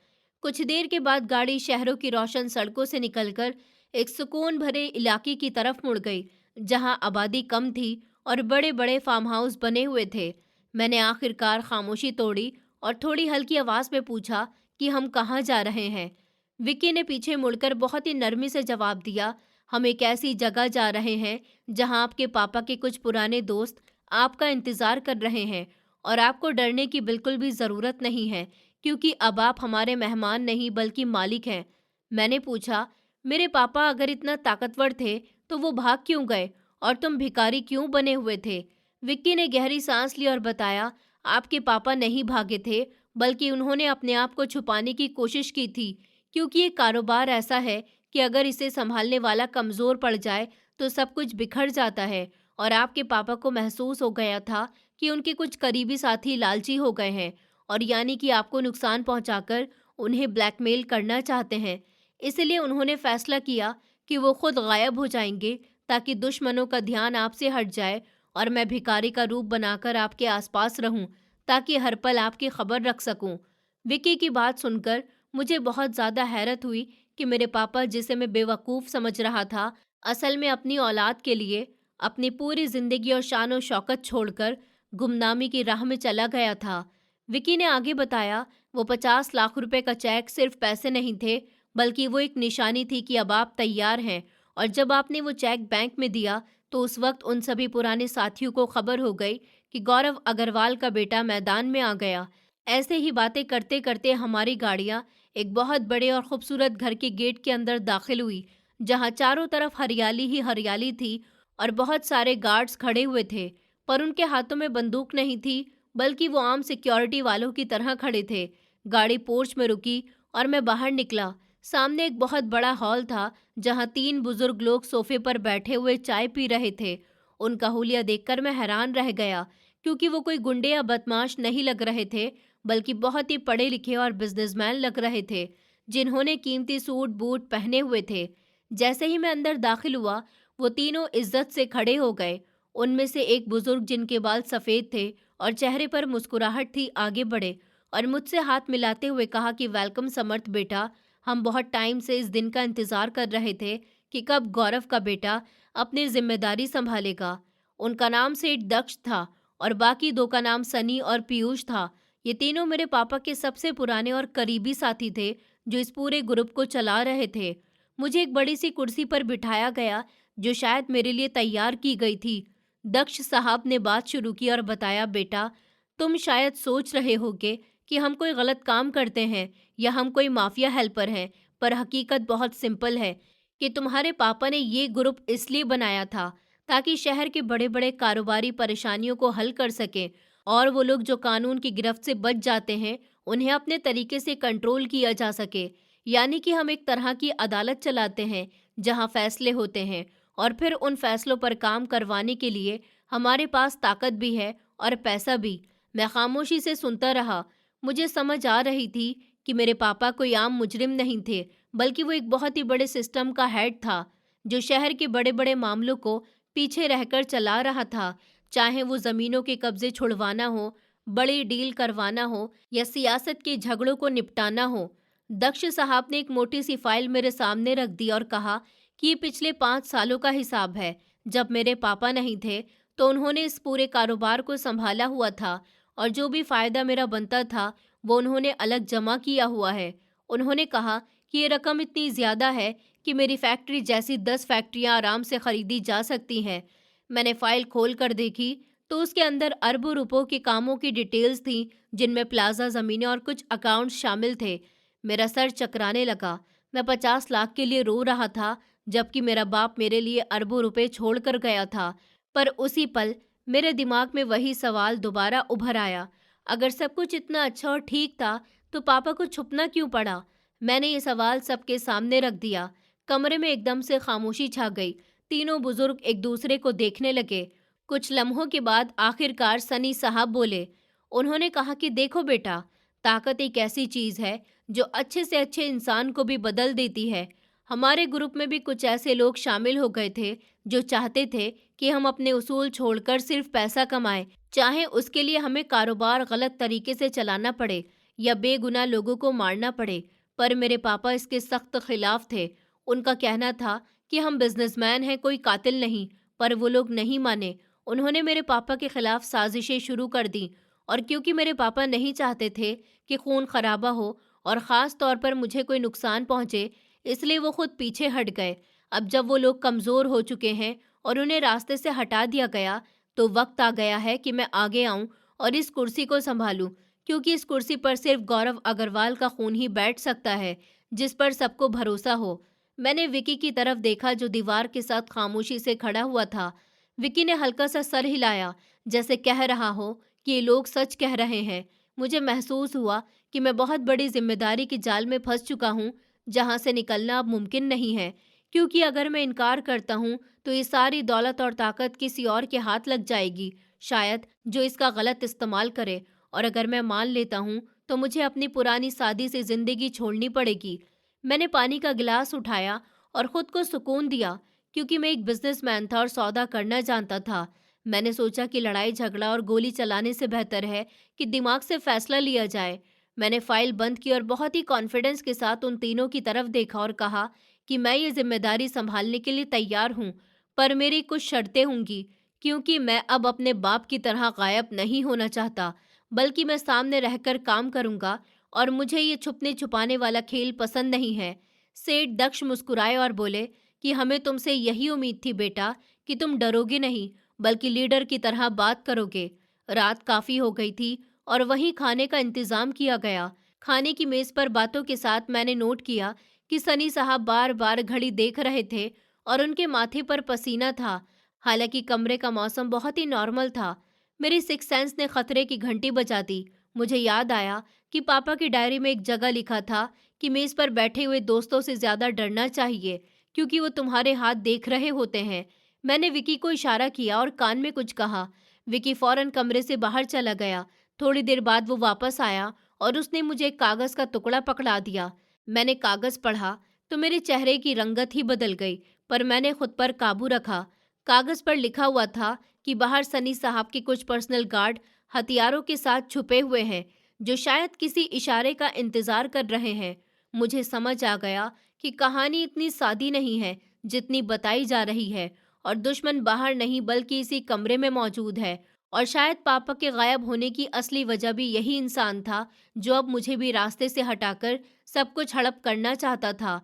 [SPEAKER 1] कुछ देर के बाद गाड़ी शहरों की रोशन सड़कों से निकलकर एक सुकून भरे इलाके की तरफ मुड़ गई, जहां आबादी कम थी और बड़े बड़े फार्म हाउस बने हुए थे। मैंने आखिरकार खामोशी तोड़ी और थोड़ी हल्की आवाज में पूछा कि हम कहाँ जा रहे हैं। विक्की ने पीछे मुड़कर बहुत ही नरमी से जवाब दिया, हम एक ऐसी जगह जा रहे हैं जहां आपके पापा के कुछ पुराने दोस्त आपका इंतजार कर रहे हैं और आपको डरने की बिल्कुल भी ज़रूरत नहीं है, क्योंकि अब आप हमारे मेहमान नहीं बल्कि मालिक हैं। मैंने पूछा, मेरे पापा अगर इतना ताकतवर थे तो वो भाग क्यों गए और तुम भिखारी क्यों बने हुए थे? विक्की ने गहरी सांस ली और बताया, आपके पापा नहीं भागे थे, बल्कि उन्होंने अपने आप को छुपाने की कोशिश की थी, क्योंकि ये कारोबार ऐसा है कि अगर इसे संभालने वाला कमज़ोर पड़ जाए तो सब कुछ बिखर जाता है। और आपके पापा को महसूस हो गया था कि उनके कुछ करीबी साथी लालची हो गए हैं और यानी कि आपको नुकसान पहुंचाकर उन्हें ब्लैकमेल करना चाहते हैं। इसलिए उन्होंने फैसला किया कि वो खुद गायब हो जाएंगे, ताकि दुश्मनों का ध्यान आपसे हट जाए और मैं भिखारी का रूप बनाकर आपके आसपास रहूं, ताकि हर पल आपकी खबर रख सकूं। विकी की बात सुनकर मुझे बहुत ज़्यादा हैरत हुई कि मेरे पापा, जिसे मैं बेवकूफ़ समझ रहा था, असल में अपनी औलाद के लिए अपनी पूरी जिंदगी और शान और शौकत छोड़कर गुमनामी की राह में चला गया था। विकी ने आगे बताया, वो 50 लाख रुपए का चेक सिर्फ पैसे नहीं थे, बल्कि वो एक निशानी थी कि अब आप तैयार हैं। और जब आपने वो चेक बैंक में दिया, तो उस वक्त उन सभी पुराने साथियों को खबर हो गई कि गौरव अग्रवाल का बेटा मैदान में आ गया। ऐसे ही बातें करते करते हमारी गाड़ियां एक बहुत बड़े और खूबसूरत घर के गेट के अंदर दाखिल हुई, जहां चारों तरफ हरियाली ही हरियाली थी और बहुत सारे गार्ड्स खड़े हुए थे। पर उनके हाथों में बंदूक नहीं थी, बल्कि वो आम सिक्योरिटी वालों की तरह खड़े थे। गाड़ी पोर्च में रुकी और मैं बाहर निकला। सामने एक बहुत बड़ा हॉल था, जहां 3 बुजुर्ग लोग सोफे पर बैठे हुए चाय पी रहे थे। उनका हुलिया देखकर मैं हैरान रह गया, क्योंकि वो कोई गुंडे या बदमाश नहीं लग रहे थे, बल्कि बहुत ही पढ़े लिखे और बिजनेसमैन लग रहे थे, जिन्होंने कीमती सूट बूट पहने हुए थे। जैसे ही मैं अंदर दाखिल हुआ, वो तीनों इज्जत से खड़े हो गए। उनमें से एक बुजुर्ग, जिनके बाल सफ़ेद थे और चेहरे पर मुस्कुराहट थी, आगे बढ़े और मुझसे हाथ मिलाते हुए कहा कि वेलकम समर्थ बेटा, हम बहुत टाइम से इस दिन का इंतज़ार कर रहे थे कि कब गौरव का बेटा अपनी जिम्मेदारी संभालेगा। उनका नाम सेठ दक्ष था और बाकी दो का नाम सनी और पीयूष था। ये तीनों मेरे पापा के सबसे पुराने और करीबी साथी थे, जो इस पूरे ग्रुप को चला रहे थे। मुझे एक बड़ी सी कुर्सी पर बिठाया गया, जो शायद मेरे लिए तैयार की गई थी। दक्ष साहब ने बात शुरू की और बताया, बेटा, तुम शायद सोच रहे होगे कि हम कोई गलत काम करते हैं या हम कोई माफिया हेल्पर हैं, पर हकीकत बहुत सिंपल है कि तुम्हारे पापा ने ये ग्रुप इसलिए बनाया था ताकि शहर के बड़े बड़े कारोबारी परेशानियों को हल कर सकें, और वो लोग जो कानून की गिरफ्त से बच जाते हैं, उन्हें अपने तरीके से कंट्रोल किया जा सके। यानी कि हम एक तरह की अदालत चलाते हैं, जहां फैसले होते हैं, और फिर उन फैसलों पर काम करवाने के लिए हमारे पास ताकत भी है और पैसा भी। मैं खामोशी से सुनता रहा। मुझे समझ आ रही थी कि मेरे पापा कोई आम मुजरिम नहीं थे, बल्कि वो एक बहुत ही बड़े सिस्टम का हेड था, जो शहर के बड़े बड़े मामलों को पीछे रहकर चला रहा था। चाहे वो ज़मीनों के कब्जे छुड़वाना हो, बड़ी डील करवाना हो या सियासत के झगड़ों को निपटाना हो। दक्ष साहब ने एक मोटी सी फाइल मेरे सामने रख दी और कहा कि ये पिछले 5 सालों का हिसाब है। जब मेरे पापा नहीं थे, तो उन्होंने इस पूरे कारोबार को संभाला हुआ था, और जो भी फायदा मेरा बनता था, वो उन्होंने अलग जमा किया हुआ है। उन्होंने कहा कि ये रकम इतनी ज़्यादा है कि मेरी फैक्ट्री जैसी 10 फैक्ट्रियां आराम से खरीदी जा सकती हैं। मैंने फाइल खोल कर देखी, तो उसके अंदर अरबों रुपयों के कामों की डिटेल्स थी, जिनमें प्लाजा ज़मीनें और कुछ अकाउंट्स शामिल थे। मेरा सर चकराने लगा। मैं 50 लाख के लिए रो रहा था, जबकि मेरा बाप मेरे लिए अरबों रुपए छोड़ कर गया था। पर उसी पल मेरे दिमाग में वही सवाल दोबारा उभर आया, अगर सब कुछ इतना अच्छा और ठीक था, तो पापा को छुपना क्यों पड़ा? मैंने ये सवाल सबके सामने रख दिया। कमरे में एकदम से खामोशी छा गई। तीनों बुजुर्ग एक दूसरे को देखने लगे। कुछ लम्हों के बाद आखिरकार सनी साहब बोले। उन्होंने कहा कि देखो बेटा, ताकत एक ऐसी चीज़ है जो अच्छे से अच्छे इंसान को भी बदल देती है। हमारे ग्रुप में भी कुछ ऐसे लोग शामिल हो गए थे, जो चाहते थे कि हम अपने उसूल छोड़कर सिर्फ पैसा कमाएं, चाहे उसके लिए हमें कारोबार गलत तरीके से चलाना पड़े या बेगुनाह लोगों को मारना पड़े। पर मेरे पापा इसके सख्त खिलाफ थे। उनका कहना था कि हम बिजनेसमैन हैं, कोई कातिल नहीं। पर वो लोग नहीं माने। उन्होंने मेरे पापा के खिलाफ साजिशें शुरू कर दी, और क्योंकि मेरे पापा नहीं चाहते थे कि खून खराबा हो और ख़ास तौर पर मुझे कोई नुकसान पहुंचे, इसलिए वो खुद पीछे हट गए। अब जब वो लोग कमज़ोर हो चुके हैं और उन्हें रास्ते से हटा दिया गया, तो वक्त आ गया है कि मैं आगे आऊं और इस कुर्सी को संभालूं, क्योंकि इस कुर्सी पर सिर्फ गौरव अग्रवाल का खून ही बैठ सकता है, जिस पर सबको भरोसा हो। मैंने विकी की तरफ देखा, जो दीवार के साथ खामोशी से खड़ा हुआ था। विकी ने हल्का सा सर हिलाया, जैसे कह रहा हो कि ये लोग सच कह रहे हैं। मुझे महसूस हुआ कि मैं बहुत बड़ी जिम्मेदारी के जाल में फंस चुका हूँ, जहाँ से निकलना अब मुमकिन नहीं है, क्योंकि अगर मैं इनकार करता हूँ, तो ये सारी दौलत और ताकत किसी और के हाथ लग जाएगी, शायद जो इसका गलत इस्तेमाल करे। और अगर मैं मान लेता हूँ, तो मुझे अपनी पुरानी सादी सी जिंदगी छोड़नी पड़ेगी। मैंने पानी का गिलास उठाया और खुद को सुकून दिया, क्योंकि मैं एक बिजनेसमैन था और सौदा करना जानता था। मैंने सोचा कि लड़ाई झगड़ा और गोली चलाने से बेहतर है कि दिमाग से फैसला लिया जाए। मैंने फाइल बंद की और बहुत ही कॉन्फिडेंस के साथ उन तीनों की तरफ देखा और कहा कि मैं ये जिम्मेदारी संभालने के लिए तैयार हूँ, पर मेरी कुछ शर्तें होंगी, क्योंकि मैं अब अपने बाप की तरह गायब नहीं होना चाहता। बल्कि मैं सामने रहकर काम करूंगा और मुझे ये छुपने छुपाने वाला खेल पसंद नहीं है। सेठ दक्ष मुस्कुराए और बोले कि हमें तुमसे यही उम्मीद थी बेटा, कि तुम डरोगे नहीं बल्कि लीडर की तरह बात करोगे। रात काफी हो गई थी और वहीं खाने का इंतजाम किया गया। खाने की मेज पर बातों के साथ मैंने नोट किया कि सनी साहब बार बार घड़ी देख रहे थे और उनके माथे पर पसीना था। हालांकि कमरे का मौसम बहुत ही नॉर्मल था। मेरी सिक्स सेंस ने खतरे की घंटी बजा दी। मुझे याद आया कि पापा की डायरी में एक जगह लिखा था कि मेज पर बैठे हुए दोस्तों से ज्यादा डरना चाहिए, क्योंकि वो तुम्हारे हाथ देख रहे होते हैं। मैंने विकी को इशारा किया और कान में कुछ कहा। विकी फौरन कमरे से बाहर चला गया। थोड़ी देर बाद वो वापस आया और उसने मुझे एक कागज का टुकड़ा पकड़ा दिया। मैंने कागज पढ़ा तो मेरे चेहरे की रंगत ही बदल गई, पर मैंने खुद पर काबू रखा। कागज पर लिखा हुआ था कि बाहर सनी साहब के कुछ पर्सनल गार्ड हथियारों के साथ छुपे हुए हैं, जो शायद किसी इशारे का इंतजार कर रहे हैं। मुझे समझ आ गया कि कहानी इतनी सादी नहीं है जितनी बताई जा रही है, और दुश्मन बाहर नहीं बल्कि इसी कमरे में मौजूद है। और शायद पापा के गायब होने की असली वजह भी यही इंसान था, जो अब मुझे भी रास्ते से हटाकर सब कुछ हड़प करना चाहता था।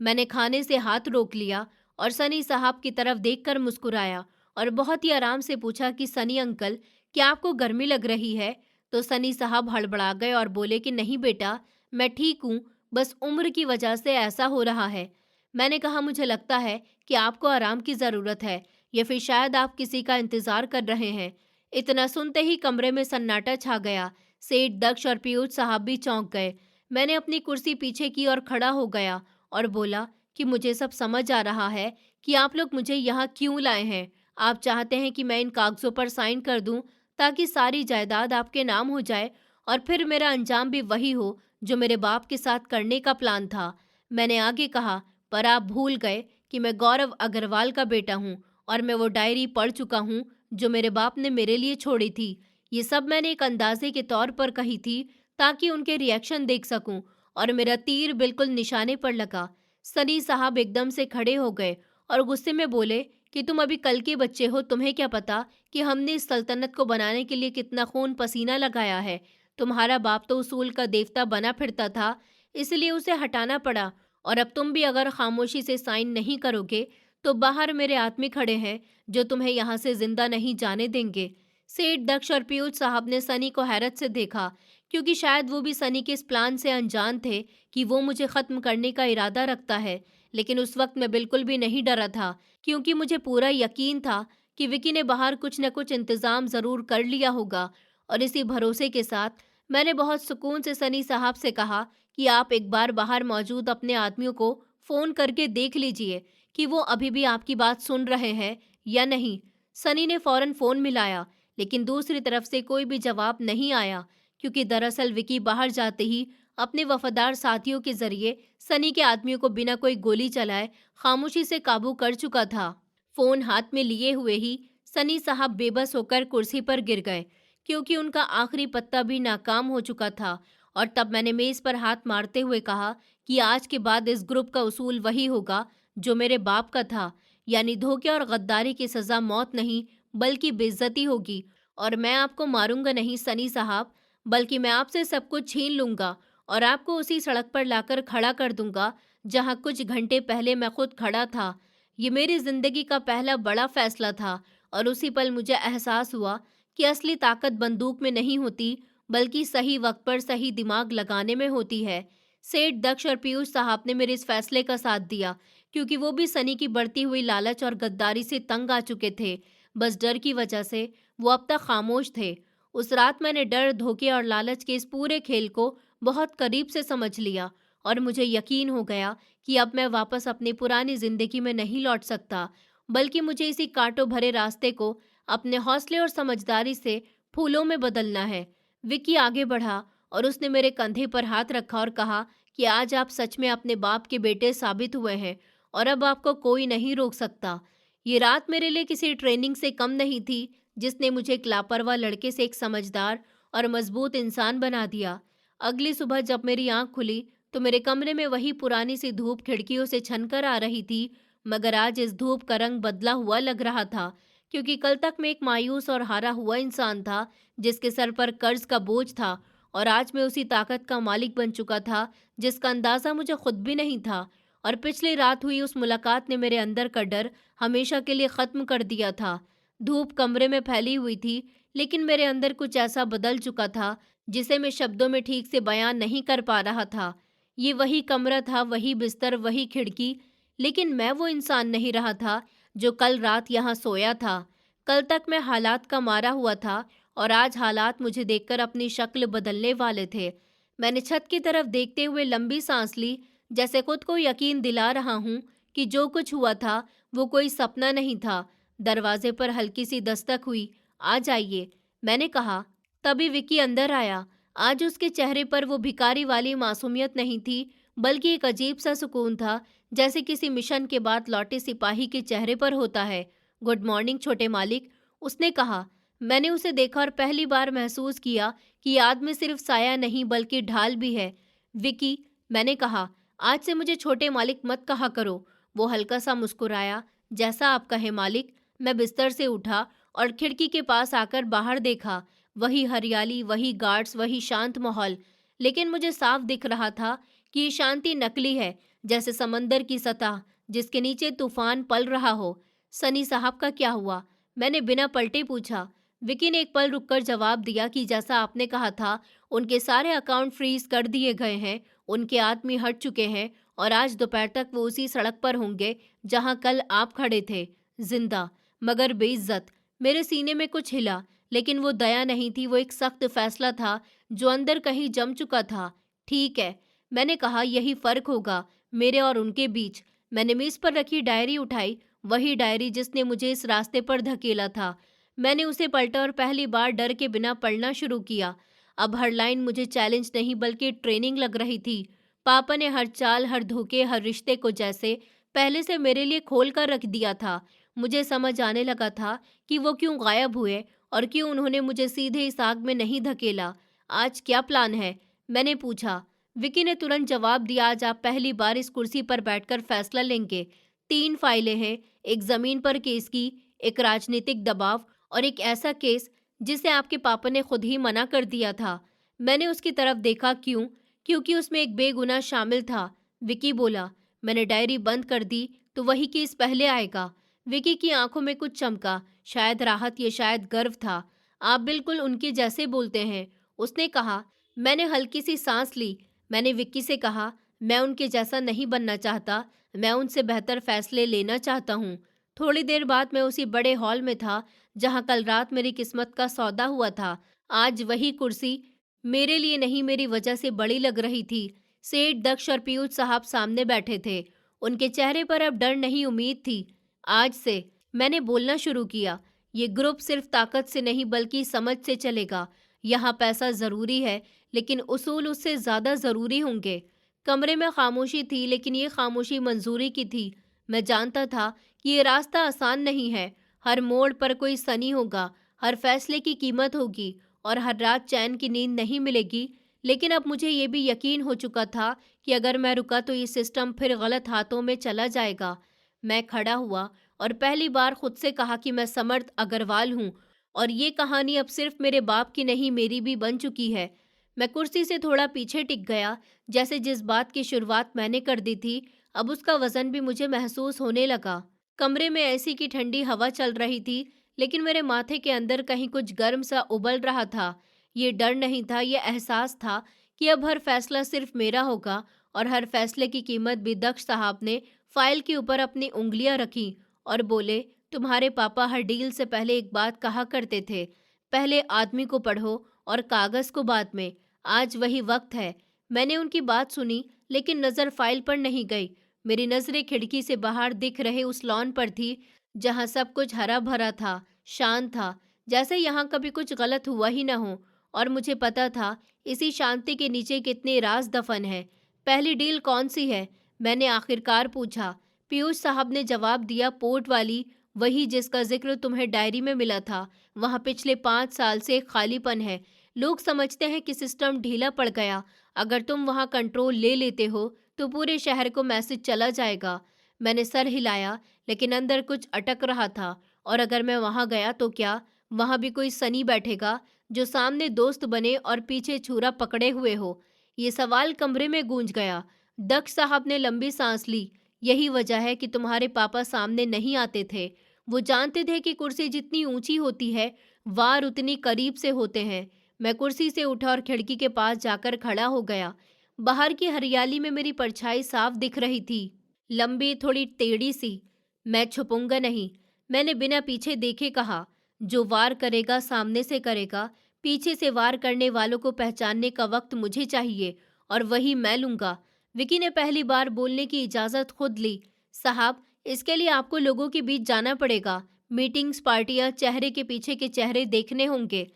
[SPEAKER 1] मैंने खाने से हाथ रोक लिया और सनी साहब की तरफ देखकर मुस्कुराया और बहुत ही आराम से पूछा कि सनी अंकल, क्या आपको गर्मी लग रही है? तो सनी साहब हड़बड़ा गए और बोले कि नहीं बेटा, मैं ठीक हूँ, बस उम्र की वजह से ऐसा हो रहा है। मैंने कहा मुझे लगता है कि आपको आराम की ज़रूरत है, या फिर शायद आप किसी का इंतज़ार कर रहे हैं। इतना सुनते ही कमरे में सन्नाटा छा गया। सेठ दक्ष और पीयूष साहब भी चौंक गए। मैंने अपनी कुर्सी पीछे की और खड़ा हो गया और बोला कि मुझे सब समझ आ रहा है कि आप लोग मुझे यहाँ क्यों लाए हैं। आप चाहते हैं कि मैं इन कागजों पर साइन कर दूं ताकि सारी जायदाद आपके नाम हो जाए और फिर मेरा अंजाम भी वही हो जो मेरे बाप के साथ करने का प्लान था। मैंने आगे कहा, पर आप भूल गए कि मैं गौरव अग्रवाल का बेटा हूँ और मैं वो डायरी पढ़ चुका हूँ जो मेरे बाप ने मेरे लिए छोड़ी थी। ये सब मैंने एक अंदाजे के तौर पर कही थी ताकि उनके रिएक्शन देख सकूं, और मेरा तीर बिल्कुल निशाने पर लगा। सनी साहब एकदम से खड़े हो गए और गुस्से में बोले कि तुम अभी कल के बच्चे हो, तुम्हें क्या पता कि हमने इस सल्तनत को बनाने के लिए कितना खून पसीना लगाया है। तुम्हारा बाप तो उसूल का देवता बना फिरता था, इसलिए उसे हटाना पड़ा, और अब तुम भी अगर खामोशी से साइन नहीं करोगे तो बाहर मेरे आदमी खड़े हैं जो तुम्हें यहाँ से जिंदा नहीं जाने देंगे। सेठ दक्ष और पीयूष साहब ने सनी को हैरत से देखा, क्योंकि शायद वो भी सनी के इस प्लान से अनजान थे कि वो मुझे खत्म करने का इरादा रखता है। लेकिन उस वक्त मैं बिल्कुल भी नहीं डरा था, क्योंकि मुझे पूरा यकीन था कि विकी ने बाहर कुछ न कुछ इंतजाम जरूर कर लिया होगा। और इसी भरोसे के साथ मैंने बहुत सुकून से सनी साहब से कहा कि आप एक बार बाहर मौजूद अपने आदमियों को फोन करके देख लीजिए कि वो अभी भी आपकी बात सुन रहे हैं या नहीं। सनी ने फौरन फोन मिलाया, लेकिन दूसरी तरफ से कोई भी जवाब नहीं आया, क्योंकि दरअसल विकी बाहर जाते ही अपने वफादार साथियों के जरिए सनी के आदमियों को बिना कोई गोली चलाए खामोशी से काबू कर चुका था। फोन हाथ में लिए हुए ही सनी साहब बेबस होकर कुर्सी पर गिर गए, क्योंकि उनका आखिरी पत्ता भी नाकाम हो चुका था। और तब मैंने मेज पर हाथ मारते हुए कहा कि आज के बाद इस ग्रुप का उसूल वही होगा जो मेरे बाप का था, यानी धोखे और गद्दारी की सजा मौत नहीं बल्कि बेइज्जती होगी। और मैं आपको मारूंगा नहीं सनी साहब, बल्कि मैं आपसे सब कुछ छीन लूंगा और आपको उसी सड़क पर लाकर खड़ा कर दूंगा जहां कुछ घंटे पहले मैं खुद खड़ा था। ये मेरी जिंदगी का पहला बड़ा फैसला था, और उसी पल मुझे एहसास हुआ कि असली ताकत बंदूक में नहीं होती बल्कि सही वक्त पर सही दिमाग लगाने में होती है। सेठ दक्ष और पीयूष साहब ने मेरे इस फैसले का साथ दिया, क्योंकि वो भी सनी की बढ़ती हुई लालच और गद्दारी से तंग आ चुके थे। बस डर की वजह से वो अब तक खामोश थे। उस रात मैंने डर, धोखे और लालच के इस पूरे खेल को बहुत करीब से समझ लिया, और मुझे यकीन हो गया कि अब मैं वापस अपनी पुरानी जिंदगी में नहीं लौट सकता, बल्कि मुझे इसी कांटों भरे रास्ते को अपने हौसले और समझदारी से फूलों में बदलना है। विक्की आगे बढ़ा और उसने मेरे कंधे पर हाथ रखा और कहा कि आज आप सच में अपने बाप के बेटे साबित हुए हैं, और अब आपको कोई नहीं रोक सकता। ये रात मेरे लिए किसी ट्रेनिंग से कम नहीं थी, जिसने मुझे एक लापरवाह लड़के से एक समझदार और मजबूत इंसान बना दिया। अगली सुबह जब मेरी आंख खुली तो मेरे कमरे में वही पुरानी सी धूप खिड़कियों से छनकर आ रही थी, मगर आज इस धूप का रंग बदला हुआ लग रहा था, क्योंकि कल तक मैं एक मायूस और हारा हुआ इंसान था, जिसके सर पर कर्ज का बोझ था, और आज मैं उसी ताकत का मालिक बन चुका था जिसका अंदाज़ा मुझे खुद भी नहीं था। और पिछली रात हुई उस मुलाकात ने मेरे अंदर का डर हमेशा के लिए ख़त्म कर दिया था। धूप कमरे में फैली हुई थी, लेकिन मेरे अंदर कुछ ऐसा बदल चुका था जिसे मैं शब्दों में ठीक से बयान नहीं कर पा रहा था। ये वही कमरा था, वही बिस्तर, वही खिड़की, लेकिन मैं वो इंसान नहीं रहा था जो कल रात यहाँ सोया था। कल तक मैं हालात का मारा हुआ था, और आज हालात मुझे देखकर अपनी शक्ल बदलने वाले थे। मैंने छत की तरफ देखते हुए लंबी सांस ली, जैसे खुद को यकीन दिला रहा हूँ कि जो कुछ हुआ था वो कोई सपना नहीं था। दरवाजे पर हल्की सी दस्तक हुई। "आ जाइए," मैंने कहा। तभी विकी अंदर आया। आज उसके चेहरे पर वो भिखारी वाली मासूमियत नहीं थी, बल्कि एक अजीब सा सुकून था, जैसे किसी मिशन के बाद लौटे सिपाही के चेहरे पर होता है। "गुड मॉर्निंग छोटे मालिक," उसने कहा। मैंने उसे देखा और पहली बार महसूस किया कि याद में सिर्फ साया नहीं बल्कि ढाल भी है। "विकी," मैंने कहा, "आज से मुझे छोटे मालिक मत कहा करो।" वो हल्का सा मुस्कुराया। "जैसा आप कहे मालिक।" मैं बिस्तर से उठा और खिड़की के पास आकर बाहर देखा। वही हरियाली, वही गार्ड्स, वही शांत माहौल। लेकिन मुझे साफ दिख रहा था कि ये शांति नकली है, जैसे समंदर की सतह जिसके नीचे तूफान पल रहा हो। "सनी साहब का क्या हुआ?" मैंने बिना पलटे पूछा। विकी ने एक पल रुककर जवाब दिया कि जैसा आपने कहा था, उनके सारे अकाउंट फ्रीज कर दिए गए हैं, उनके आदमी हट चुके हैं, और आज दोपहर तक वो उसी सड़क पर होंगे जहां कल आप खड़े थे, जिंदा मगर बेइज्जत। मेरे सीने में कुछ हिला, लेकिन वो दया नहीं थी, वो एक सख्त फैसला था जो अंदर कहीं जम चुका था। "ठीक है," मैंने कहा, "यही फर्क होगा मेरे और उनके बीच।" मैंने मेज पर रखी डायरी उठाई, वही डायरी जिसने मुझे इस रास्ते पर धकेला था। मैंने उसे पलटा और पहली बार डर के बिना पढ़ना शुरू किया। अब हर लाइन मुझे चैलेंज नहीं बल्कि ट्रेनिंग लग रही थी। पापा ने हर चाल, हर धोखे, हर रिश्ते को जैसे पहले से मेरे लिए खोल कर रख दिया था। मुझे समझ आने लगा था कि वो क्यों गायब हुए और क्यों उन्होंने मुझे सीधे इस आग में नहीं धकेला। "आज क्या प्लान है?" मैंने पूछा। विकी ने तुरंत जवाब दिया, "आज आप पहली बार इस कुर्सी पर बैठकर फैसला लेंगे। 3 फाइलें हैं, एक जमीन पर केस की, एक राजनीतिक दबाव, और एक ऐसा केस जिसे आपके पापा ने खुद ही मना कर दिया था।" मैंने उसकी तरफ देखा। "क्यों?" "क्योंकि उसमें एक बेगुनाह शामिल था," विकी बोला। मैंने डायरी बंद कर दी। "तो वही केस पहले आएगा?" विकी की आंखों में कुछ चमका, शायद राहत, ये शायद गर्व था। "आप बिल्कुल उनके जैसे बोलते हैं," उसने कहा। मैंने हल्की सी सांस ली। मैंने विक्की से कहा, "मैं उनके जैसा नहीं बनना चाहता, मैं उनसे बेहतर फैसले लेना चाहता हूँ।" थोड़ी देर बाद मैं उसी बड़े हॉल में था जहाँ कल रात मेरी किस्मत का सौदा हुआ था। आज वही कुर्सी मेरे लिए नहीं, मेरी वजह से बड़ी लग रही थी। सेठ, दक्ष और पीयूष साहब सामने बैठे थे। उनके चेहरे पर अब डर नहीं, उम्मीद थी। "आज से," मैंने बोलना शुरू किया, "ये ग्रुप सिर्फ ताकत से नहीं बल्कि समझ से चलेगा। यहाँ पैसा ज़रूरी है, लेकिन उसूल उससे ज़्यादा ज़रूरी होंगे।" कमरे में खामोशी थी, लेकिन ये खामोशी मंजूरी की थी। मैं जानता था कि ये रास्ता आसान नहीं है। हर मोड़ पर कोई सनी होगा, हर फैसले की कीमत होगी, और हर रात चैन की नींद नहीं मिलेगी। लेकिन अब मुझे ये भी यकीन हो चुका था कि अगर मैं रुका तो ये सिस्टम फिर गलत हाथों में चला जाएगा। मैं खड़ा हुआ और पहली बार खुद से कहा कि मैं समर्थ अग्रवाल हूँ, और ये कहानी अब सिर्फ मेरे बाप की नहीं, मेरी भी बन चुकी है। मैं कुर्सी से थोड़ा पीछे टिक गया, जैसे जिस बात की शुरुआत मैंने कर दी थी, अब उसका वजन भी मुझे महसूस होने लगा। कमरे में ऐसी की ठंडी हवा चल रही थी, लेकिन मेरे माथे के अंदर कहीं कुछ गर्म सा उबल रहा था। ये डर नहीं था, ये एहसास था कि अब हर फैसला सिर्फ मेरा होगा, और हर फैसले की कीमत भी। दक्ष साहब ने फाइल के ऊपर अपनी उंगलियां रखी और बोले, "तुम्हारे पापा हर डील से पहले एक बात कहा करते थे, पहले आदमी को पढ़ो और कागज को बाद में। आज वही वक्त है।" मैंने उनकी बात सुनी, लेकिन नज़र फाइल पर नहीं गई। मेरी नज़रें खिड़की से बाहर दिख रहे उस लॉन पर थी, जहाँ सब कुछ हरा भरा था, शांत था, जैसे यहाँ कभी कुछ गलत हुआ ही न हो। और मुझे पता था इसी शांति के नीचे कितने राज दफन है। "पहली डील कौन सी है?" मैंने आखिरकार पूछा। पीयूष साहब ने जवाब दिया, "पोर्ट वाली, वही जिसका जिक्र तुम्हें डायरी में मिला था। वहाँ पिछले 5 साल से एक खालीपन है। लोग समझते हैं कि सिस्टम ढीला पड़ गया। अगर तुम वहाँ कंट्रोल ले लेते हो तो पूरे शहर को मैसेज चला जाएगा।" मैंने सर हिलाया, लेकिन अंदर कुछ अटक रहा था, और अगर मैं वहां गया तो क्या वहां भी कोई सनी बैठेगा जो सामने दोस्त बने और पीछे छुरा पकड़े हुए हो? ये सवाल कमरे में गूंज गया। दक्ष साहब ने लंबी सांस ली। यही वजह है कि तुम्हारे पापा सामने नहीं आते थे। वो जानते थे कि कुर्सी जितनी ऊंची होती है, वार उतनी करीब से होते हैं। मैं कुर्सी से उठा और खिड़की के पास जाकर खड़ा हो गया। बाहर की हरियाली में मेरी परछाई साफ दिख रही थी, लंबी, थोड़ी टेढ़ी सी। मैं छुपूंगा नहीं, मैंने बिना पीछे देखे कहा। जो वार करेगा सामने से करेगा। पीछे से वार करने वालों को पहचानने का वक्त मुझे चाहिए और वही मैं लूंगा। विकी ने पहली बार बोलने की इजाजत खुद ली। साहब, इसके लिए आपको लोगों के बीच जाना पड़ेगा। मीटिंग्स, पार्टियां, चेहरे के पीछे के चेहरे देखने होंगे।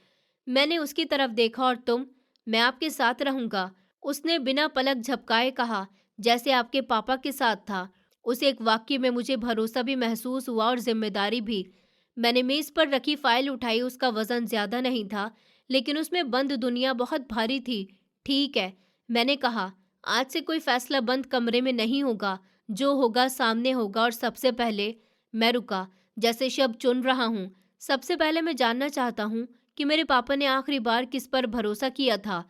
[SPEAKER 1] मैंने उसकी तरफ देखा। और तुम? मैं आपके साथ रहूंगा, उसने बिना पलक झपकाए कहा, जैसे आपके पापा के साथ था। उस एक वाक्य में मुझे भरोसा भी महसूस हुआ और जिम्मेदारी भी। मैंने मेज पर रखी फाइल उठाई। उसका वजन ज्यादा नहीं था, लेकिन उसमें बंद दुनिया बहुत भारी थी। ठीक है, मैंने कहा, आज से कोई फैसला बंद कमरे में नहीं होगा। जो होगा सामने होगा। और सबसे पहले, मैं रुका, जैसे शब्द चुन रहा हूँ। सबसे पहले मैं जानना चाहता हूँ कि मेरे पापा ने आखिरी बार किस पर भरोसा किया था।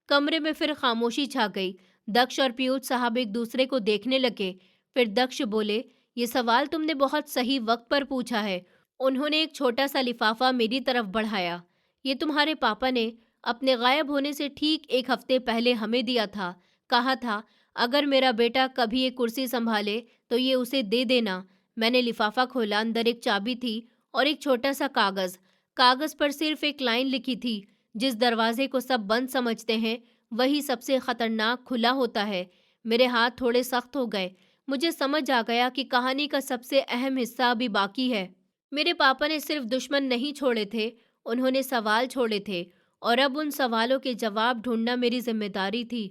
[SPEAKER 1] कमरे में फिर खामोशी छा गई। दक्ष और पीयूष साहब एक दूसरे को देखने लगे। फिर दक्ष बोले, ये सवाल तुमने बहुत सही वक्त पर पूछा है। उन्होंने एक छोटा सा लिफाफा मेरी तरफ बढ़ाया। ये तुम्हारे पापा ने अपने गायब होने से ठीक एक हफ्ते पहले हमें दिया था। कहा था, अगर मेरा बेटा कभी एक कुर्सी संभाले तो ये उसे दे देना। मैंने लिफाफा खोला। अंदर एक चाबी थी और एक छोटा सा कागज। कागज पर सिर्फ एक लाइन लिखी थी, जिस दरवाजे को सब बंद समझते हैं वही सबसे खतरनाक खुला होता है। मेरे हाथ थोड़े सख्त हो गए। मुझे समझ आ गया कि कहानी का सबसे अहम हिस्सा अभी बाकी है। मेरे पापा ने सिर्फ दुश्मन नहीं छोड़े थे, उन्होंने सवाल छोड़े थे। और अब उन सवालों के जवाब ढूंढना मेरी जिम्मेदारी थी।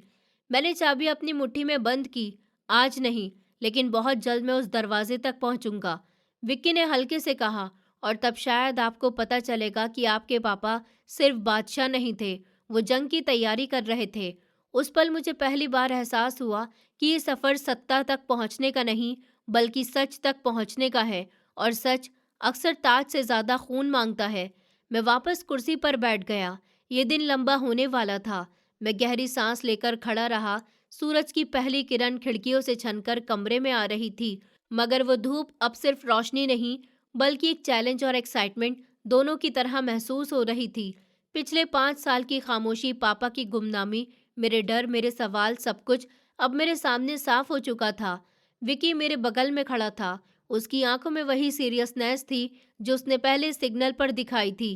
[SPEAKER 1] मैंने चाबी अपनी मुट्ठी में बंद की। आज नहीं, लेकिन बहुत जल्द मैं उस दरवाजे तक पहुंचूंगा। विक्की ने हल्के से कहा, और तब शायद आपको पता चलेगा कि आपके पापा सिर्फ बादशाह नहीं थे, वो जंग की तैयारी कर रहे थे। उस पल मुझे पहली बार एहसास हुआ कि ये सफ़र सत्ता तक पहुंचने का नहीं, बल्कि सच तक पहुंचने का है। और सच अक्सर ताज से ज़्यादा खून मांगता है। मैं वापस कुर्सी पर बैठ गया। ये दिन लंबा होने वाला था। मैं गहरी सांस लेकर खड़ा रहा। सूरज की पहली किरण खिड़कियों से छनकर कमरे में आ रही थी, मगर वो धूप अब सिर्फ रोशनी नहीं, बल्कि एक चैलेंज और एक्साइटमेंट दोनों की तरह महसूस हो रही थी। पिछले 5 साल की खामोशी, पापा की गुमनामी, मेरे डर, मेरे सवाल, सब कुछ अब मेरे सामने साफ हो चुका था। विकी मेरे बगल में खड़ा था। उसकी आंखों में वही सीरियसनेस थी जो उसने पहले सिग्नल पर दिखाई थी।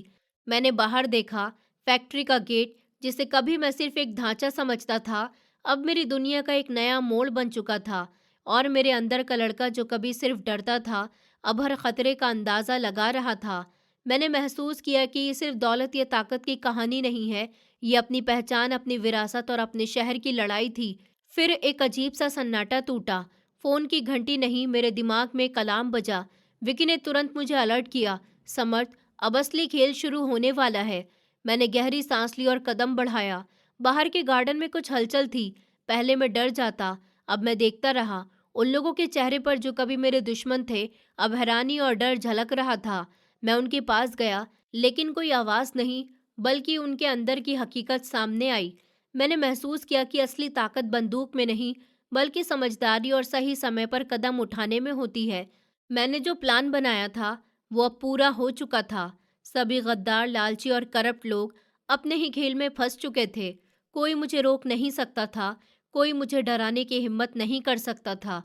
[SPEAKER 1] मैंने बाहर देखा। फैक्ट्री का गेट, जिसे कभी मैं सिर्फ एक ढांचा समझता था, अब मेरी दुनिया का एक नया मोड़ बन चुका था। और मेरे अंदर का लड़का, जो कभी सिर्फ डरता था, अब हर खतरे का अंदाज़ा लगा रहा था। मैंने महसूस किया कि ये सिर्फ दौलत या ताकत की कहानी नहीं है, ये अपनी पहचान, अपनी विरासत और अपने शहर की लड़ाई थी। फिर एक अजीब सा सन्नाटा टूटा। फ़ोन की घंटी नहीं, मेरे दिमाग में एक अलार्म बजा। विकी ने तुरंत मुझे अलर्ट किया, समर्थ, अब असली खेल शुरू होने वाला है। मैंने गहरी सांस ली और कदम बढ़ाया। बाहर के गार्डन में कुछ हलचल थी। पहले मैं डर जाता, अब मैं देखता रहा। उन लोगों के चेहरे पर जो कभी मेरे दुश्मन थे, अब हैरानी और डर झलक रहा था। मैं उनके पास गया, लेकिन कोई आवाज़ नहीं, बल्कि उनके अंदर की हकीकत सामने आई। मैंने महसूस किया कि असली ताकत बंदूक में नहीं, बल्कि समझदारी और सही समय पर कदम उठाने में होती है। मैंने जो प्लान बनाया था, वो अब पूरा हो चुका था। सभी गद्दार, लालची और करप्ट लोग अपने ही खेल में फंस चुके थे। कोई मुझे रोक नहीं सकता था, कोई मुझे डराने की हिम्मत नहीं कर सकता था।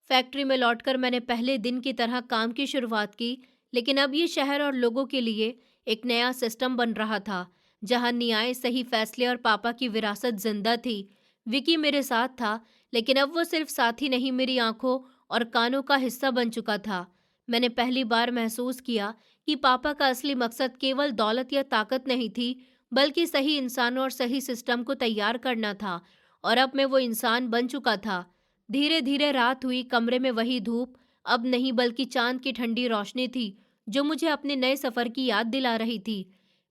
[SPEAKER 1] फैक्ट्री में लौटकर मैंने पहले दिन की तरह काम की शुरुआत की, लेकिन अब ये शहर और लोगों के लिए एक नया सिस्टम बन रहा था, जहां न्याय, सही फैसले और पापा की विरासत जिंदा थी। विकी मेरे साथ था, लेकिन अब वो सिर्फ साथी नहीं, मेरी आंखों और कानों का हिस्सा बन चुका था। मैंने पहली बार महसूस किया कि पापा का असली मकसद केवल दौलत या ताकत नहीं थी, बल्कि सही इंसानों और सही सिस्टम को तैयार करना था। और अब मैं वो इंसान बन चुका था। धीरे धीरे रात हुई। कमरे में वही धूप, अब नहीं बल्कि चांद की ठंडी रोशनी थी, जो मुझे अपने नए सफ़र की याद दिला रही थी।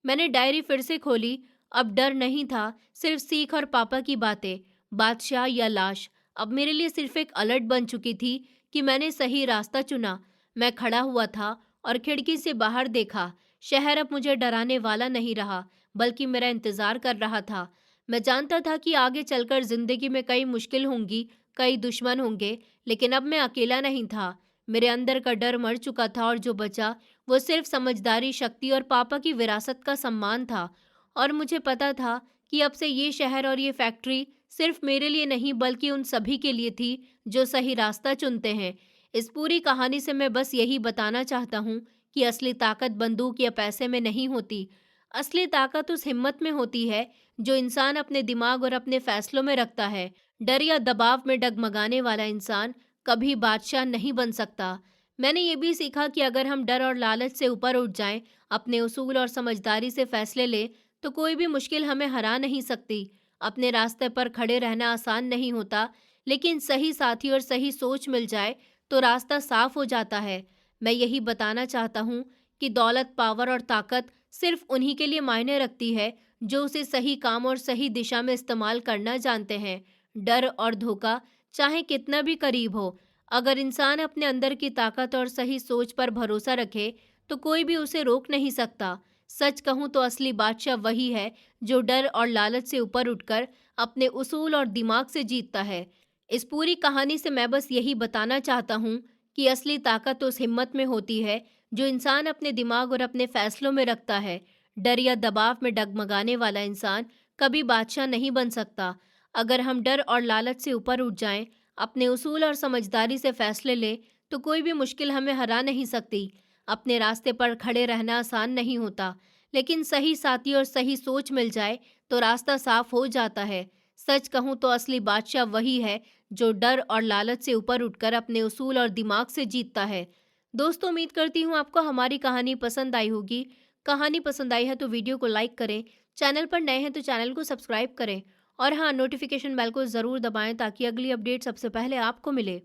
[SPEAKER 1] मैंने डायरी फिर से खोली। अब डर नहीं था, सिर्फ सीख और पापा की बातें। बादशाह या लाश अब मेरे लिए सिर्फ एक अलर्ट बन चुकी थी कि मैंने सही रास्ता चुना। मैं खड़ा हुआ था और खिड़की से बाहर देखा। शहर अब मुझे डराने वाला नहीं रहा, बल्कि मेरा इंतजार कर रहा था। मैं जानता था कि आगे चलकर जिंदगी में कई मुश्किल होंगी, कई दुश्मन होंगे, लेकिन अब मैं अकेला नहीं था। मेरे अंदर का डर मर चुका था और जो बचा वो सिर्फ समझदारी, शक्ति और पापा की विरासत का सम्मान था। और मुझे पता था कि अब से ये शहर और ये फैक्ट्री सिर्फ मेरे लिए नहीं बल्कि उन सभी के लिए थी जो सही रास्ता चुनते हैं। इस पूरी कहानी से मैं बस यही बताना चाहता हूँ कि असली ताकत बंदूक या पैसे में नहीं होती। असली ताकत उस हिम्मत में होती है जो इंसान अपने दिमाग और अपने फैसलों में रखता है। डर या दबाव में डगमगाने वाला इंसान कभी बादशाह नहीं बन सकता। मैंने ये भी सीखा कि अगर हम डर और लालच से ऊपर उठ जाएं, अपने उसूल और समझदारी से फैसले लें, तो कोई भी मुश्किल हमें हरा नहीं सकती। अपने रास्ते पर खड़े रहना आसान नहीं होता, लेकिन सही साथी और सही सोच मिल जाए तो रास्ता साफ हो जाता है। मैं यही बताना चाहता हूँ कि दौलत, पावर और ताकत सिर्फ उन्हीं के लिए मायने रखती है जो उसे सही काम और सही दिशा में इस्तेमाल करना जानते हैं। डर और धोखा चाहे कितना भी करीब हो, अगर इंसान अपने अंदर की ताकत और सही सोच पर भरोसा रखे तो कोई भी उसे रोक नहीं सकता। सच कहूँ तो असली बादशाह वही है जो डर और लालच से ऊपर उठकर अपने उसूल और दिमाग से जीतता है। इस पूरी कहानी से मैं बस यही बताना चाहता हूँ कि असली ताकत उस हिम्मत में होती है जो इंसान अपने दिमाग और अपने फैसलों में रखता है। डर या दबाव में डगमगाने वाला इंसान कभी बादशाह नहीं बन सकता। अगर हम डर और लालच से ऊपर उठ जाएं, अपने उसूल और समझदारी से फैसले लें, तो कोई भी मुश्किल हमें हरा नहीं सकती। अपने रास्ते पर खड़े रहना आसान नहीं होता, लेकिन सही साथी और सही सोच मिल जाए तो रास्ता साफ हो जाता है। सच कहूँ तो असली बादशाह वही है जो डर और लालच से ऊपर उठकर अपने उसूल और दिमाग से जीतता है। दोस्तों, उम्मीद करती हूँ आपको हमारी कहानी पसंद आई होगी। कहानी पसंद आई है तो वीडियो को लाइक करें, चैनल पर नए हैं तो चैनल को सब्सक्राइब करें और हाँ, नोटिफिकेशन बेल को ज़रूर दबाएं ताकि अगली अपडेट सबसे पहले आपको मिले।